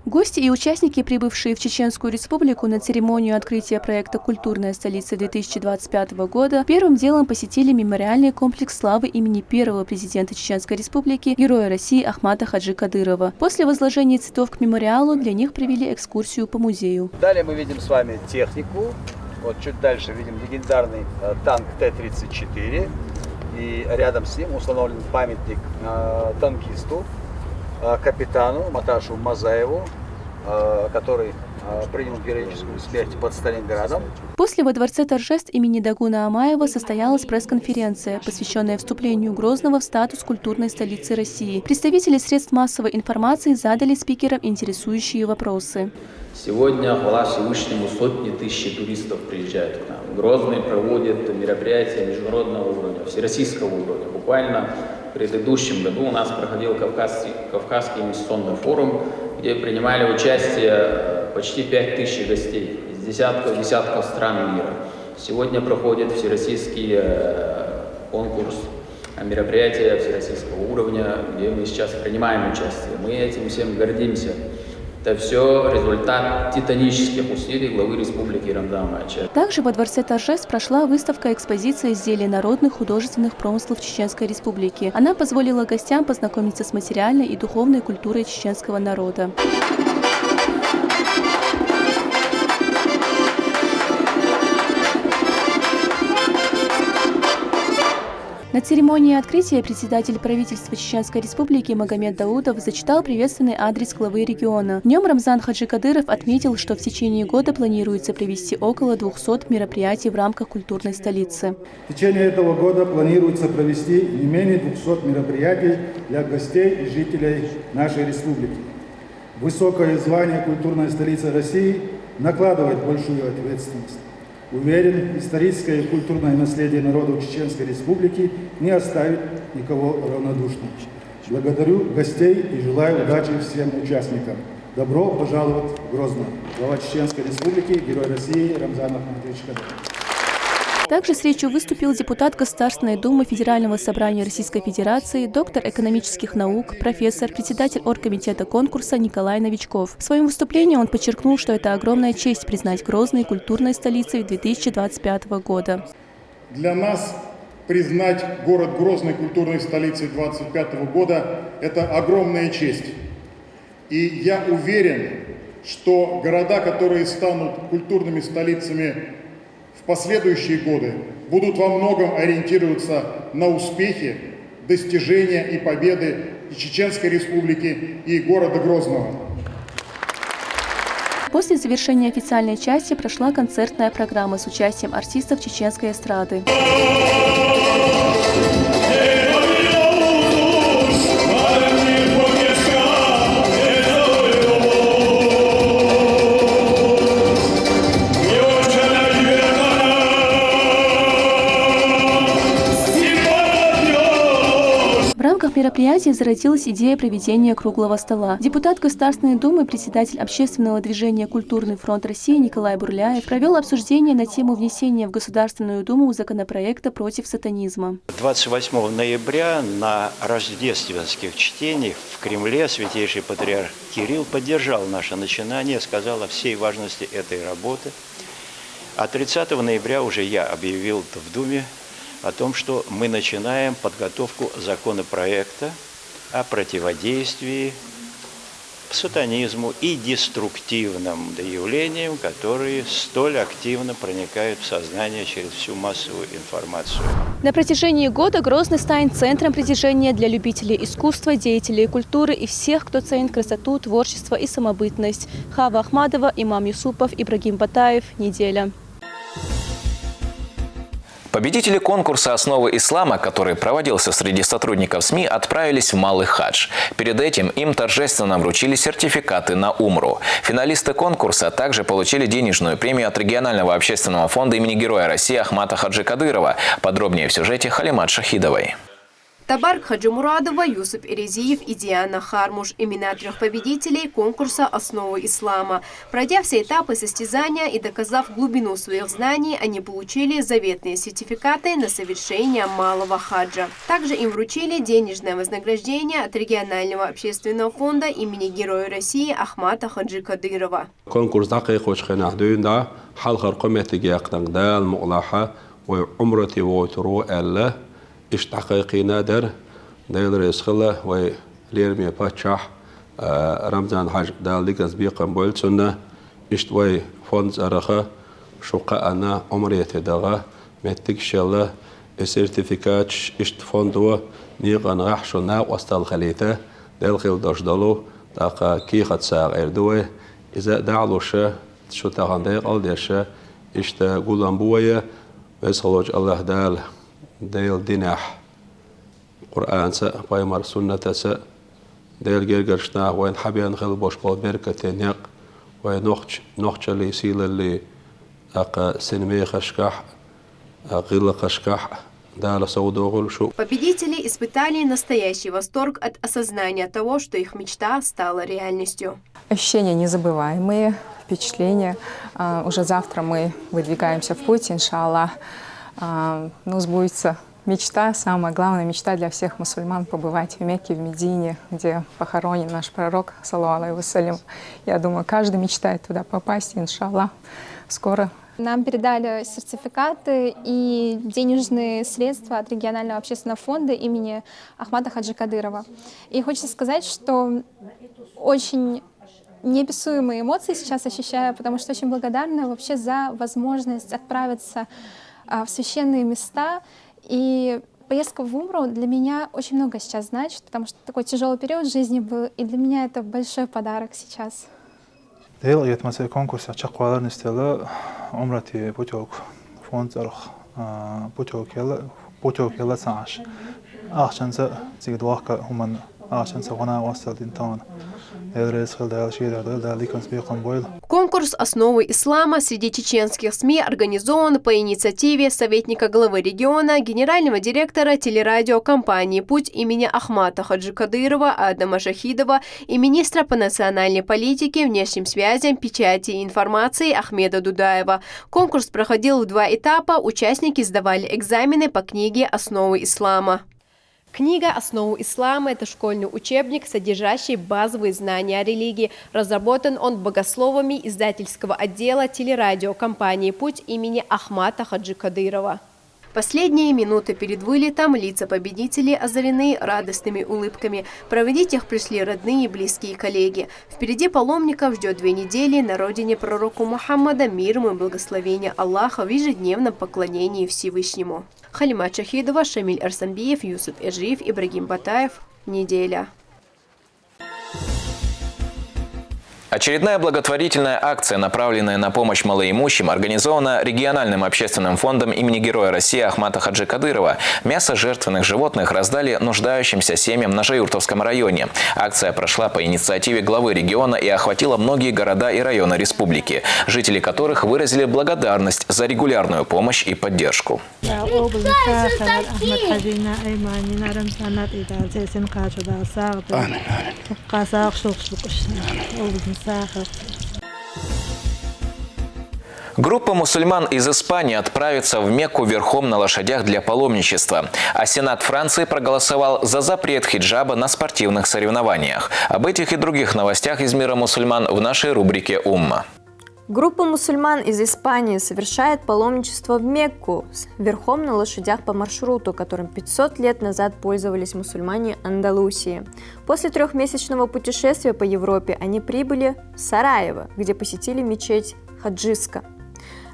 Гости и участники, прибывшие в Чеченскую Республику на церемонию открытия проекта «Культурная столица 2025 года», первым делом посетили мемориальный комплекс славы имени первого президента Чеченской Республики, героя России Ахмата Хаджи Кадырова. После возложения цветов к мемориалу для них провели экскурсию по музею. Далее мы видим с вами технику. Вот чуть дальше видим легендарный танк Т-34. И рядом с ним установлен памятник танкисту, капитану Маташу Мазаеву, который принял героическую смерть под Сталинградом. После во Дворце торжеств имени Дагуна Амаева состоялась пресс-конференция, посвященная вступлению Грозного в статус культурной столицы России. Представители средств массовой информации задали спикерам интересующие вопросы. Сегодня, хвала Всевышнему, сотни тысяч туристов приезжают к нам. Грозный проводит мероприятия международного уровня, всероссийского уровня. Буквально в предыдущем году у нас проходил Кавказский инвестиционный форум, где принимали участие почти 5000 гостей из десятков стран мира. Сегодня проходит всероссийский конкурс, мероприятия всероссийского уровня, где мы сейчас принимаем участие. Мы этим всем гордимся. Это все результат титанических усилий главы Республики Рамзана Ача. Также во Дворце торжеств прошла выставка экспозиции изделий народных художественных промыслов Чеченской Республики. Она позволила гостям познакомиться с материальной и духовной культурой чеченского народа. На церемонии открытия председатель правительства Чеченской Республики Магомед Даудов зачитал приветственный адрес главы региона. В нем Рамзан Хаджи Кадыров отметил, что в течение года планируется провести около 200 мероприятий в рамках культурной столицы. В течение этого года планируется провести не менее 200 мероприятий для гостей и жителей нашей республики. Высокое звание культурной столицы России накладывает большую ответственность. Уверен, историческое и культурное наследие народов Чеченской Республики не оставит никого равнодушным. Благодарю гостей и желаю удачи всем участникам. Добро пожаловать в Грозный. Глава Чеченской Республики, герой России Рамзан Ахматович Кадыров. Также с речью выступил депутат Государственной Думы Федерального собрания Российской Федерации, доктор экономических наук, профессор, председатель оргкомитета конкурса Николай Новичков. В своем выступлении он подчеркнул, что это огромная честь признать Грозный культурной столицей 2025 года. Для нас признать город Грозный культурной столицей 2025 года – это огромная честь. И я уверен, что города, которые станут культурными столицами в последующие годы, будут во многом ориентироваться на успехи, достижения и победы и Чеченской Республики, и города Грозного. После завершения официальной части прошла концертная программа с участием артистов чеченской эстрады. В рамках мероприятия зародилась идея проведения круглого стола. Депутат Государственной Думы, председатель общественного движения «Культурный фронт России» Николай Бурляев провел обсуждение на тему внесения в Государственную Думу законопроекта против сатанизма. 28 ноября на рождественских чтениях в Кремле святейший патриарх Кирилл поддержал наше начинание, сказал о всей важности этой работы. А 30 ноября уже я объявил в Думе о том, что мы начинаем подготовку законопроекта о противодействии сатанизму и деструктивным явлениям, которые столь активно проникают в сознание через всю массовую информацию. На протяжении года Грозный станет центром притяжения для любителей искусства, деятелей культуры и всех, кто ценит красоту, творчество и самобытность. Хава Ахмадова, Имам Юсупов, Ибрагим Батаев. Неделя. Победители конкурса «Основы ислама», который проводился среди сотрудников СМИ, отправились в Малый хадж. Перед этим им торжественно вручили сертификаты на умру. Финалисты конкурса также получили денежную премию от регионального общественного фонда имени Героя России Ахмата Хаджи Кадырова. Подробнее в сюжете Халимат Шахидовой. Табарк Хаджимурадова, Юсуп Эрезиев и Диана Хармуш – имена 3 победителей конкурса «Основы ислама». Пройдя все этапы состязания и доказав глубину своих знаний, они получили заветные сертификаты на совершение малого хаджа. Также им вручили денежное вознаграждение от регионального общественного фонда имени Героя России Ахмата Хаджи Кадырова. Конкурс اشتحقيقي نادر دايل رئيس خلا وليرمي باتشاح رمضان حاج دال ديكس بيقم بولتسنا اشتوي فونز أرخا شقا أنا عمري تدغا متك شلا السيرتيفيكات اشت فوندوا نيقا نغحشو نا وستال خليته دايل خيل داشدالو تاقا كي خد ساق اردوي إذا دعلوش شو تاغنديق الديش اشتا قولان بوية ويسخلوج الله دال ديل ديناح قرآن سا بايمر سنة سا ديل جرجرشنا وين حبيان غل بوش قول بركة تنيق وين نخش اللي يسيل اللي أق سينمي خشكح غل خشكح دال سودو غل شو. Победители испытали настоящий восторг от осознания того, что их мечта стала реальностью. Ощущения незабываемые, впечатления. Уже завтра мы выдвигаемся в путь, иншаллах. Ну, сбудется мечта, самая главная мечта для всех мусульман — побывать в Мекке, в Медине, где похоронен наш пророк, саллаллаху алейхи вассалям. Я думаю, каждый мечтает туда попасть, иншаллах, скоро. Нам передали сертификаты и денежные средства от регионального общественного фонда имени Ахмата Хаджи Кадырова. И хочется сказать, что очень неописуемые эмоции сейчас ощущаю, потому что очень благодарна вообще за возможность отправиться в священные места. И поездка в Умру для меня очень много сейчас значит, потому что такой тяжелый период в жизни был, и для меня это большой подарок сейчас. Дейл етмасы конкурс чакваларын истеле умрати путёк фонд зарх путёк ела сааш ахшанса зигдвака хуман ахшанса гона васал динтан. Конкурс «Основы ислама» среди чеченских СМИ организован по инициативе советника главы региона, генерального директора телерадиокомпании «Путь» имени Ахмата Хаджи Кадырова Адама Шахидова и министра по национальной политике, внешним связям, печати и информации Ахмеда Дудаева. Конкурс проходил в 2 этапа, участники сдавали экзамены по книге «Основы ислама». Книга «Основы ислама» – это школьный учебник, содержащий базовые знания о религии. Разработан он богословами издательского отдела телерадиокомпании «Путь» имени Ахмата Хаджи Кадырова. Последние минуты перед вылетом лица победителей озарены радостными улыбками. Проводить их пришли родные, близкие и коллеги. Впереди паломников ждет 2 недели на родине пророку Мухаммада, мир ему и благословение Аллаха в ежедневном поклонении Всевышнему. Халимат Шахидова, Шамиль Арсамбиев, Юсуп Эжиев, Ибрагим Батаев. Неделя. Очередная благотворительная акция, направленная на помощь малоимущим, организована региональным общественным фондом имени Героя России Ахмата Хаджи Кадырова. Мясо жертвенных животных раздали нуждающимся семьям на Жаюртовском районе. Акция прошла по инициативе главы региона и охватила многие города и районы республики, жители которых выразили благодарность за регулярную помощь и поддержку. Группа мусульман из Испании отправится в Мекку верхом на лошадях для паломничества. А Сенат Франции проголосовал за запрет хиджаба на спортивных соревнованиях. Об этих и других новостях из мира мусульман в нашей рубрике «Умма». Группа мусульман из Испании совершает паломничество в Мекку верхом на лошадях по маршруту, которым 500 лет назад пользовались мусульмане Андалусии. После 3-месячного путешествия по Европе они прибыли в Сараево, где посетили мечеть Хаджиска.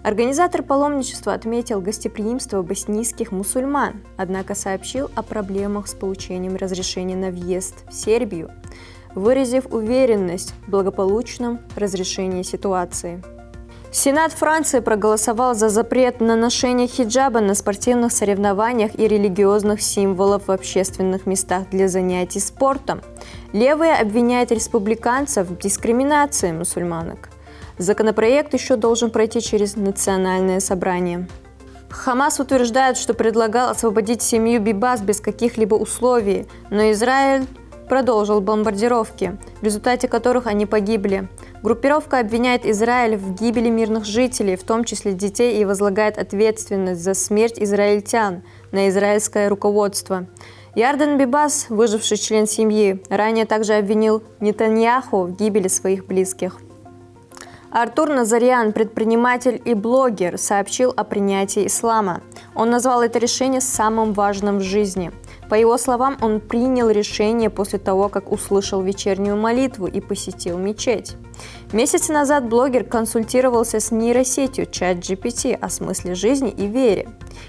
Организатор паломничества отметил гостеприимство боснийских мусульман, однако сообщил о проблемах с получением разрешения на въезд в Сербию, выразив уверенность в благополучном разрешении ситуации. Сенат Франции проголосовал за запрет на ношение хиджаба на спортивных соревнованиях и религиозных символов в общественных местах для занятий спортом. Левые обвиняют республиканцев в дискриминации мусульманок. Законопроект еще должен пройти через национальное собрание. Хамас утверждает, что предлагал освободить семью Бибас без каких-либо условий, но Израиль продолжил бомбардировки, в результате которых они погибли. Группировка обвиняет Израиль в гибели мирных жителей, в том числе детей, и возлагает ответственность за смерть израильтян на израильское руководство. Ярден Бибас, выживший член семьи, ранее также обвинил Нетаньяху в гибели своих близких. Артур Назарян, предприниматель и блогер, сообщил о принятии ислама. Он назвал это решение самым важным в жизни. По его словам, он принял решение после того, как услышал вечернюю молитву и посетил мечеть. Месяц назад блогер консультировался с нейросетью ChatGPT о смысле жизни и вере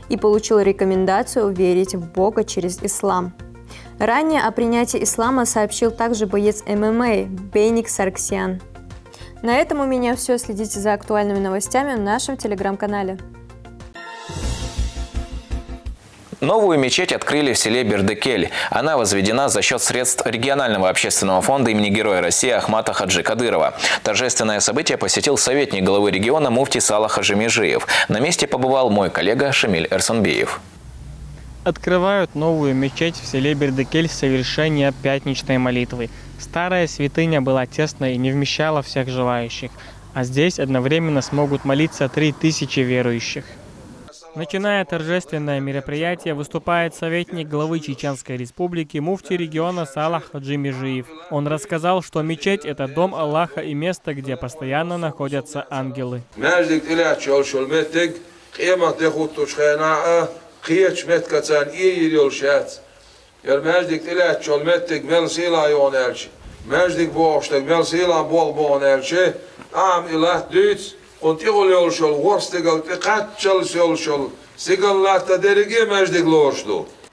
и получил рекомендацию верить в Бога через ислам. Ранее о принятии ислама сообщил также боец ММА Бейник Сарксян. На этом у меня все. Следите за актуальными новостями в нашем телеграм-канале. Новую мечеть открыли в селе Бердыкель. Она возведена за счет средств регионального общественного фонда имени Героя России Ахмата Хаджи Кадырова. Торжественное событие посетил советник главы региона муфти Салах Хаджи Межиев. На месте побывал мой коллега Шамиль Эрсанбеев. Открывают новую мечеть в селе Бердыкель с совершения пятничной молитвы. Старая святыня была тесной и не вмещала всех желающих, а здесь одновременно смогут молиться 3000 верующих. Начиная торжественное мероприятие, выступает советник главы Чеченской Республики муфти региона Салах Хаджи Межиев. Он рассказал, что мечеть – это дом Аллаха и место, где постоянно находятся ангелы.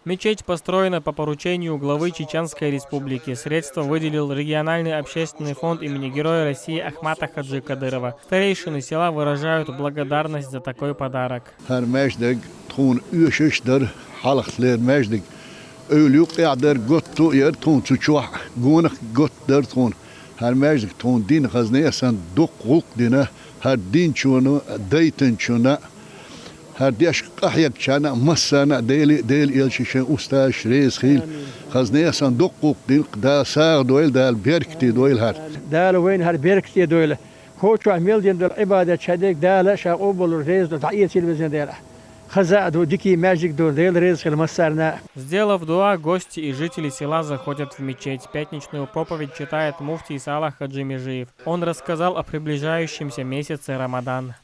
Мечеть построена по поручению главы Чеченской Республики. Средства выделил региональный общественный фонд имени Героя России Ахмата Хаджи Кадырова. Старейшины села выражают благодарность за такой подарок. هر دیش قحیک چنا مسنا دیل یلشیشن استاش ریز خیل خزنه اصلا دقوق دین دا ساغ دویل دا البرکتی دویل هر دال وين هر بركتي دويل كوتشو عمل دين دول عبادة شديك دال شاقوب الريز دول تعية تلفزيون ديلا خزاء دو ديكي ماجيك دول ديل ريز خيل مسارنا. Сделав дуа, гости и жители села заходят в мечеть. Пятничную проповедь читает муфти Салах Хаджи Межиев. Он рассказал о приближающемся месяце Рамадан.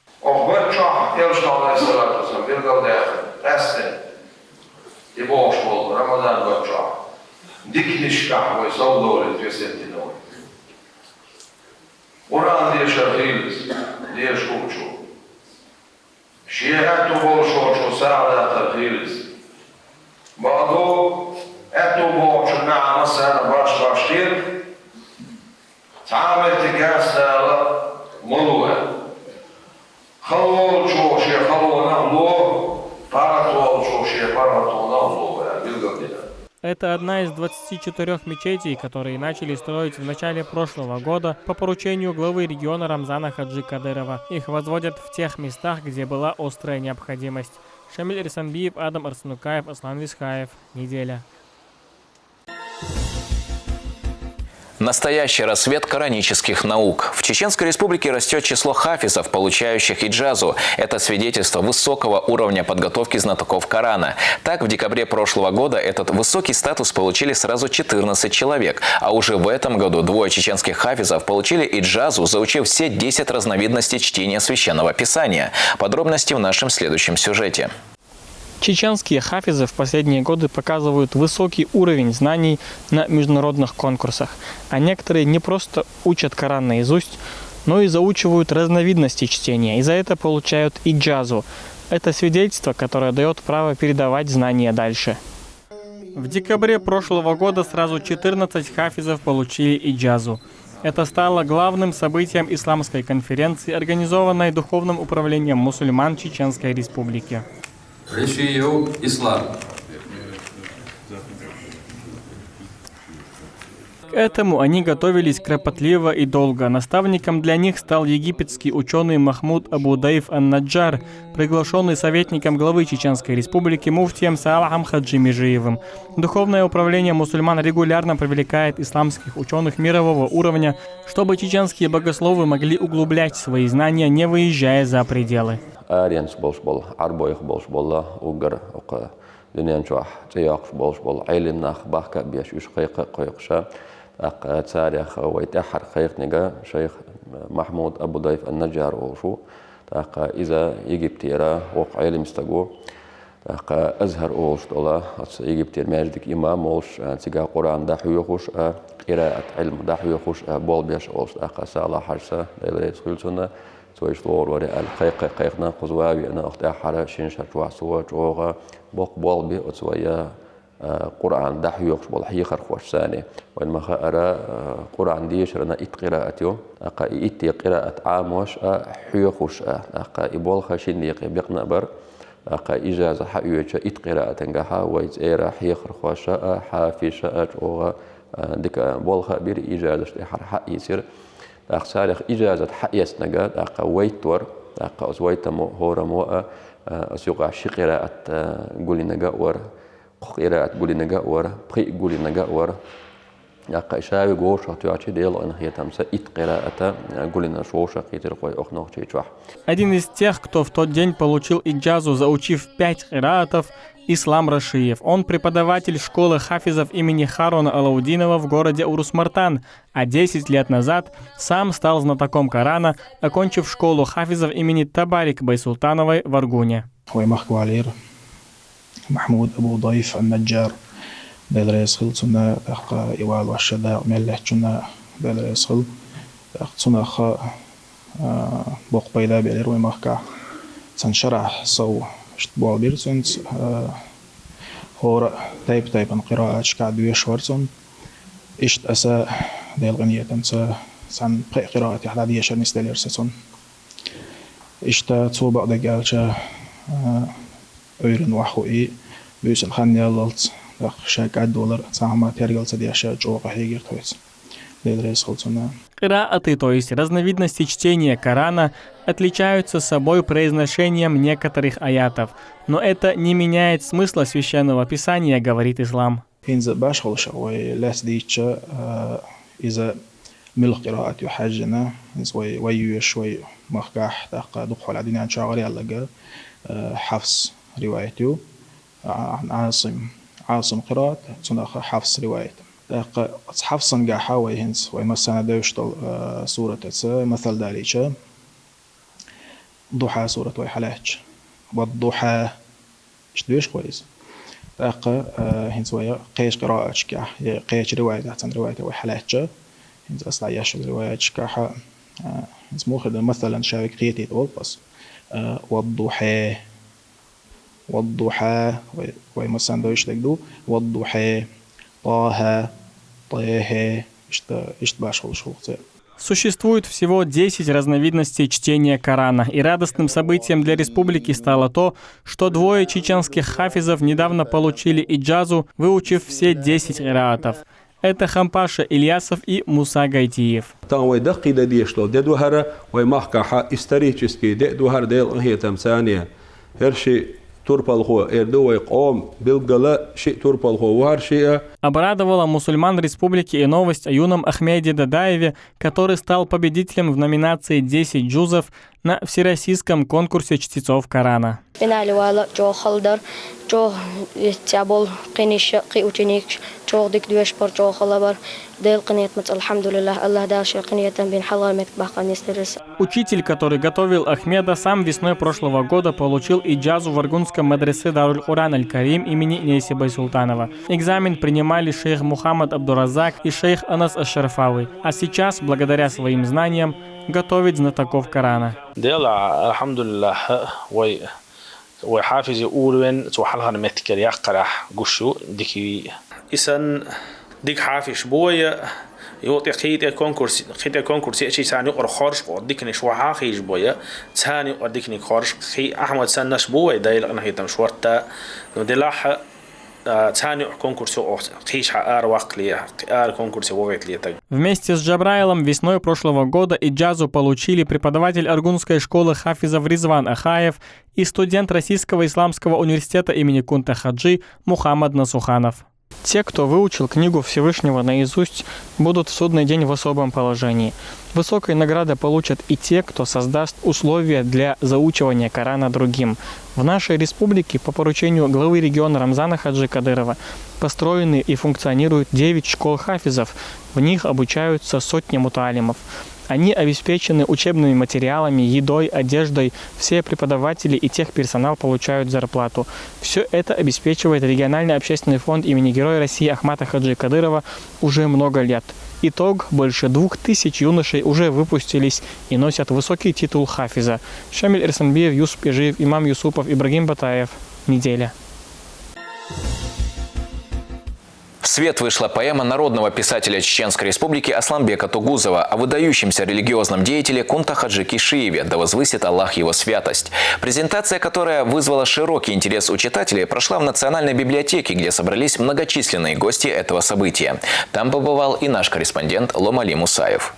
Это одна из 24 мечетей, которые начали строить в начале прошлого года по поручению главы региона Рамзана Хаджи Кадырова. Их возводят в тех местах, где была острая необходимость. Шамиль Эрсанбиев, Адам Арсенукаев, Аслан Висхаев. Неделя. Настоящий рассвет коранических наук. В Чеченской Республике растет число хафизов, получающих иджазу. Это свидетельство высокого уровня подготовки знатоков Корана. Так, в декабре прошлого года этот высокий статус получили сразу 14 человек. А уже в этом году 2 чеченских хафизов получили иджазу, заучив все 10 разновидностей чтения Священного Писания. Подробности в нашем следующем сюжете. Чеченские хафизы в последние годы показывают высокий уровень знаний на международных конкурсах. А некоторые не просто учат Коран наизусть, но и заучивают разновидности чтения. И за это получают иджазу. Это свидетельство, которое дает право передавать знания дальше. В декабре прошлого года сразу 14 хафизов получили иджазу. Это стало главным событием исламской конференции, организованной Духовным управлением мусульман Чеченской Республики. К этому они готовились кропотливо и долго. Наставником для них стал египетский ученый Махмуд Абу-Дайф ан-Наджар, приглашенный советником главы Чеченской Республики муфтием Салахом Хаджи Межиевым. Духовное управление мусульман регулярно привлекает исламских ученых мирового уровня, чтобы чеченские богословы могли углублять свои знания, не выезжая за пределы. تاريخ ويتأحر خيخ نجا شيخ محمود أبو ضيف النجار وشو إذا يجيبتيرا وقع علم استجو أزهر أوش طلا يجيبتير ماجدك إمام أوش تجا قرآن دحيوخش قراءة علم دحيوخش بول بيش أوش سالا حرسة دلريس خلصنا سويش طور ورا الخيق خيخنا قزواوي أنا أختي حرا شنشة وعسوا جوغا بول بي أتسويا قرآن دحيوخش بالحيخر خوش ثاني وين ما خأرا قرآن ديش رنا قراءتيو إتي قراءة عاموش حيوخش إبول خشين يقي بيقنبر إجازة حيوش قراءة نجاها ويز إيرا حيخر خوش حافش أجوغا ديك بول خبير إجازة حر حق يصير سارخ إجازة حق يسنجا ويتور أزويت هورا مو أسيقع شي قراءة قولي نجا ور قراءة قولي نجا ور بقي قولي نجا ور شاوي غوشة تيجي ديال أن هي تمسا قراءة قولي نشوشة كتير قوي أخنوق تيجوا. Один из тех, кто в тот день получил иджазу, заучив 5 қираатов, Ислам Рашиев. Он преподаватель школы хафизов имени Харуна Алаудинова в городе Урус-Мартан, а 10 лет назад сам стал знатоком Корана, окончив школу хафизов имени Табарик Байсултановой в Аргуне. محمود أبو ضيف النجار دل رئيسخل سنة تحقا إوال والشداء ملح جنة دل رئيسخل سنة خا بوق بيلا بيلير ومحكا سنشرح صو اشتبال بيرسونس هور تايب عن قراءة شكا دويش ورسون اشت أسا دل غنية تنسى سن قراءة يحدادية شرنس دل يرسسون اشت تصوبق دقالشا öyrün waxu büyüsün xanniyalalt şakad dolar сама тергалса диаша жога хегер тоис дедрес холцуна. Қирааты, то есть разновидности чтения Корана, отличаются собой произношением некоторых аятов, но это не меняет смысла священного писания, говорит ислам. Инза башхолша ой ласдича إذا مل قراءة يحجنا ويوش شوي مخكاح تاق دخول عدين عن شاغري على حفص روايته عن عاصم قراءة صناخ حفص روايته حفص نجا حاوي هنس ومثلا دوشتل سورة مثل داليشة ضحى سورة ويحلاج والضحى اشتويش كويس هنس ويا قيش قراءة شكا قيش رواية عن رواية ويحلاج هنس أصلا يشل رواية شكا هنس موخد مثلا شارك قيتي تقول بس والضحى والضحى ومثلا دوش تقدو والضحى طه Существует всего 10 разновидностей чтения Корана, и радостным событием для республики стало то, что 2 чеченских хафизов недавно получили иджазу, выучив все 10 қираатов. Это Хампаша Ильясов и Муса Гайтиев. Обрадовала мусульман республики и новость о юном Ахмеде Дадаеве, который стал победителем в номинации 10 джузов на всероссийском конкурсе чтецов Корана. Учитель, который готовил Ахмеда, сам весной прошлого года получил иджазу в аргунском мадресе Даруль Куран Аль-Карим имени Неси Байсултанова. Экзамен принимали шейх Мухаммад Абдуразак и шейх Анас Аш-Шарафави, а сейчас, благодаря своим знаниям, готовит знатоков Корана. وحافظ أولوين توحلها نمتكر يقرأ قشو ديكي إسان ديك حافظ بويا يوطي خيت كونكورس شيء ثاني أو خارج قديكني شو عاخيج بويا ثاني قديكني خارج خي أحمد سنش بوي دايل أنا هي تمشورتا ندلاح ثاني كونكورس أو خيش حقار وقت لي حقار كونكورس وقت لي تج. Вместе с Джабраилом весной прошлого года иджазу получили преподаватель Аргунской школы хафизов Ризван Ахаев и студент Российского исламского университета имени Кунта Хаджи Мухаммад Насуханов. Те, кто выучил книгу Всевышнего наизусть, будут в судный день в особом положении. Высокой награды получат и те, кто создаст условия для заучивания Корана другим. В нашей республике по поручению главы региона Рамзана Хаджи Кадырова построены и функционируют 9 школ хафизов. В них обучаются сотни муталимов. Они обеспечены учебными материалами, едой, одеждой. Все преподаватели и техперсонал получают зарплату. Все это обеспечивает региональный общественный фонд имени Героя России Ахмата Хаджи Кадырова уже много лет. Итог: больше 2000 юношей уже выпустились и носят высокий титул хафиза. Шамиль Эрсанбиев, Юсуп Ижиев, Имам Юсупов, Ибрагим Батаев. Неделя. В свет вышла поэма народного писателя Чеченской Республики Асламбека Тугузова о выдающемся религиозном деятеле Кунта Хаджи Кишиеве, да возвысит Аллах его святость. Презентация, которая вызвала широкий интерес у читателей, прошла в Национальной библиотеке, где собрались многочисленные гости этого события. Там побывал и наш корреспондент Ломали Мусаев.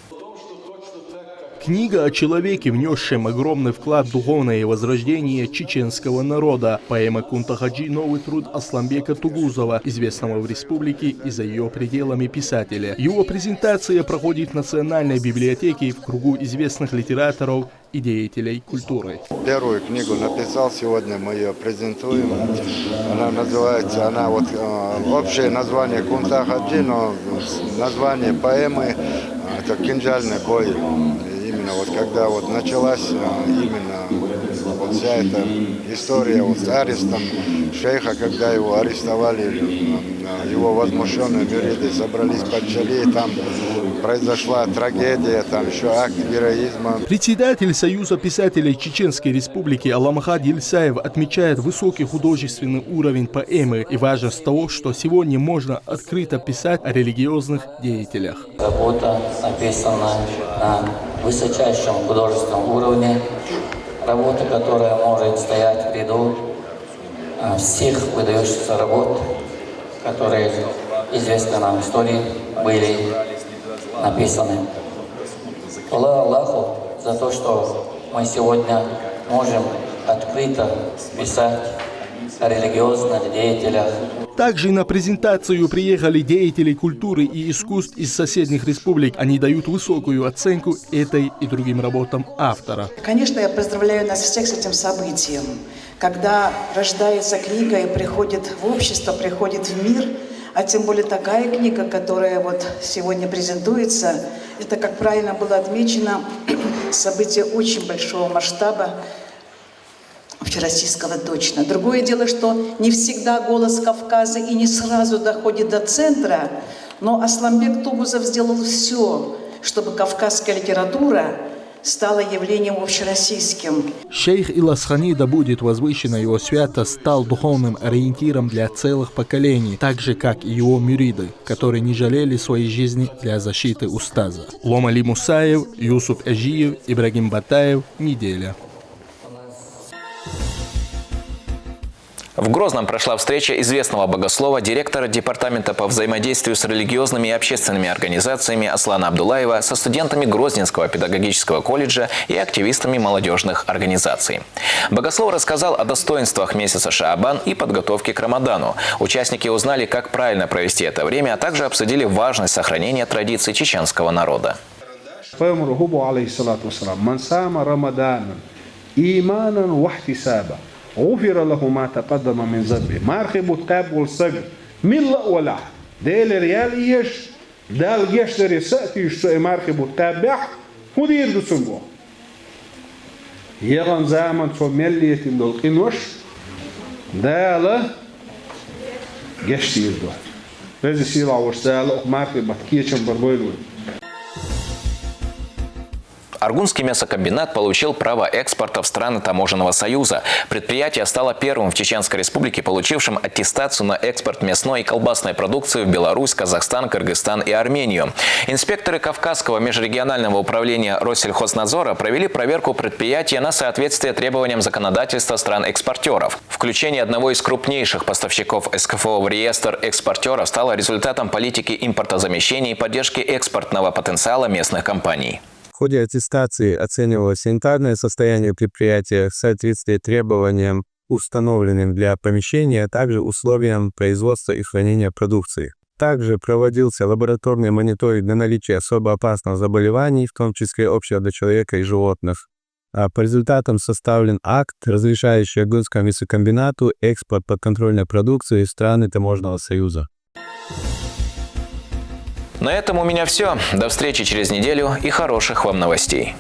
Книга о человеке, внесшем огромный вклад в духовное возрождение чеченского народа. Поэма Кунта Хаджи – новый труд Асламбека Тугузова, известного в республике и за ее пределами писателя. Его презентация проходит в Национальной библиотеке в кругу известных литераторов и деятелей культуры. Первую книгу написал, сегодня мы ее презентуем. Она называется, общее название Кунта Хаджи, но название поэмы – это «Кинжальный бой». Именно когда началась вся эта история с арестом шейха, когда его арестовали, его возмущенные мюриды собрались под Чали, там произошла трагедия, там еще акт героизма. Председатель Союза писателей Чеченской Республики Аламхад Ельсаев отмечает высокий художественный уровень поэмы и важность того, что сегодня можно открыто писать о религиозных деятелях. Работа написана на высочайшем художественном уровне, работа, которая может стоять в ряду всех выдающихся работ, которые известны нам в истории, были написаны. Хвала Аллаху за то, что мы сегодня можем открыто писать о религиозных деятелях. Также на презентацию приехали деятели культуры и искусств из соседних республик. Они дают высокую оценку этой и другим работам автора. Конечно, я поздравляю нас всех с этим событием. Когда рождается книга и приходит в общество, приходит в мир, а тем более такая книга, которая сегодня презентуется, это, как правильно было отмечено, событие очень большого масштаба, общероссийского точно. Другое дело, что не всегда голос Кавказа и не сразу доходит до центра, но Асламбек Тугузов сделал все, чтобы кавказская литература стала явлением общероссийским. Шейх Иласхани, да будет возвышена его святость, стал духовным ориентиром для целых поколений, так же, как и его мюриды, которые не жалели своей жизни для защиты устаза. Ломали Мусаев, Юсуп Ижиев, Ибрагим Батаев. Неделя. В Грозном прошла встреча известного богослова, директора департамента по взаимодействию с религиозными и общественными организациями Аслана Абдулаева со студентами Грозненского педагогического колледжа и активистами молодежных организаций. Богослов рассказал о достоинствах месяца Шаабан и подготовке к Рамадану. Участники узнали, как правильно провести это время, а также обсудили важность сохранения традиций чеченского народа. غفر له ما تقدم من ذنبه مرخب التاب والصبر من لا ولا ديل ريال ايش دال جشتري ساتي شو مرخب التاب ودير دسنجو يغن زامن سو مليت دول قنوش دال جشتي دو لازم يصير وش دال مرخب بتكيشن بربويلو. Аргунский мясокомбинат получил право экспорта в страны Таможенного союза. Предприятие стало первым в Чеченской республике, получившим аттестацию на экспорт мясной и колбасной продукции в Беларусь, Казахстан, Кыргызстан и Армению. Инспекторы Кавказского межрегионального управления Россельхознадзора провели проверку предприятия на соответствие требованиям законодательства стран-экспортеров. Включение одного из крупнейших поставщиков СКФО в реестр экспортеров стало результатом политики импортозамещения и поддержки экспортного потенциала местных компаний. В ходе аттестации оценивалось санитарное состояние предприятия, соответствие требованиям, установленным для помещения, а также условиям производства и хранения продукции. Также проводился лабораторный мониторинг на наличие особо опасных заболеваний, в том числе общего для человека и животных. По результатам составлен акт, разрешающий Аргунскому мясокомбинату экспорт подконтрольной продукции в страны Таможенного союза. На этом у меня все. До встречи через неделю и хороших вам новостей.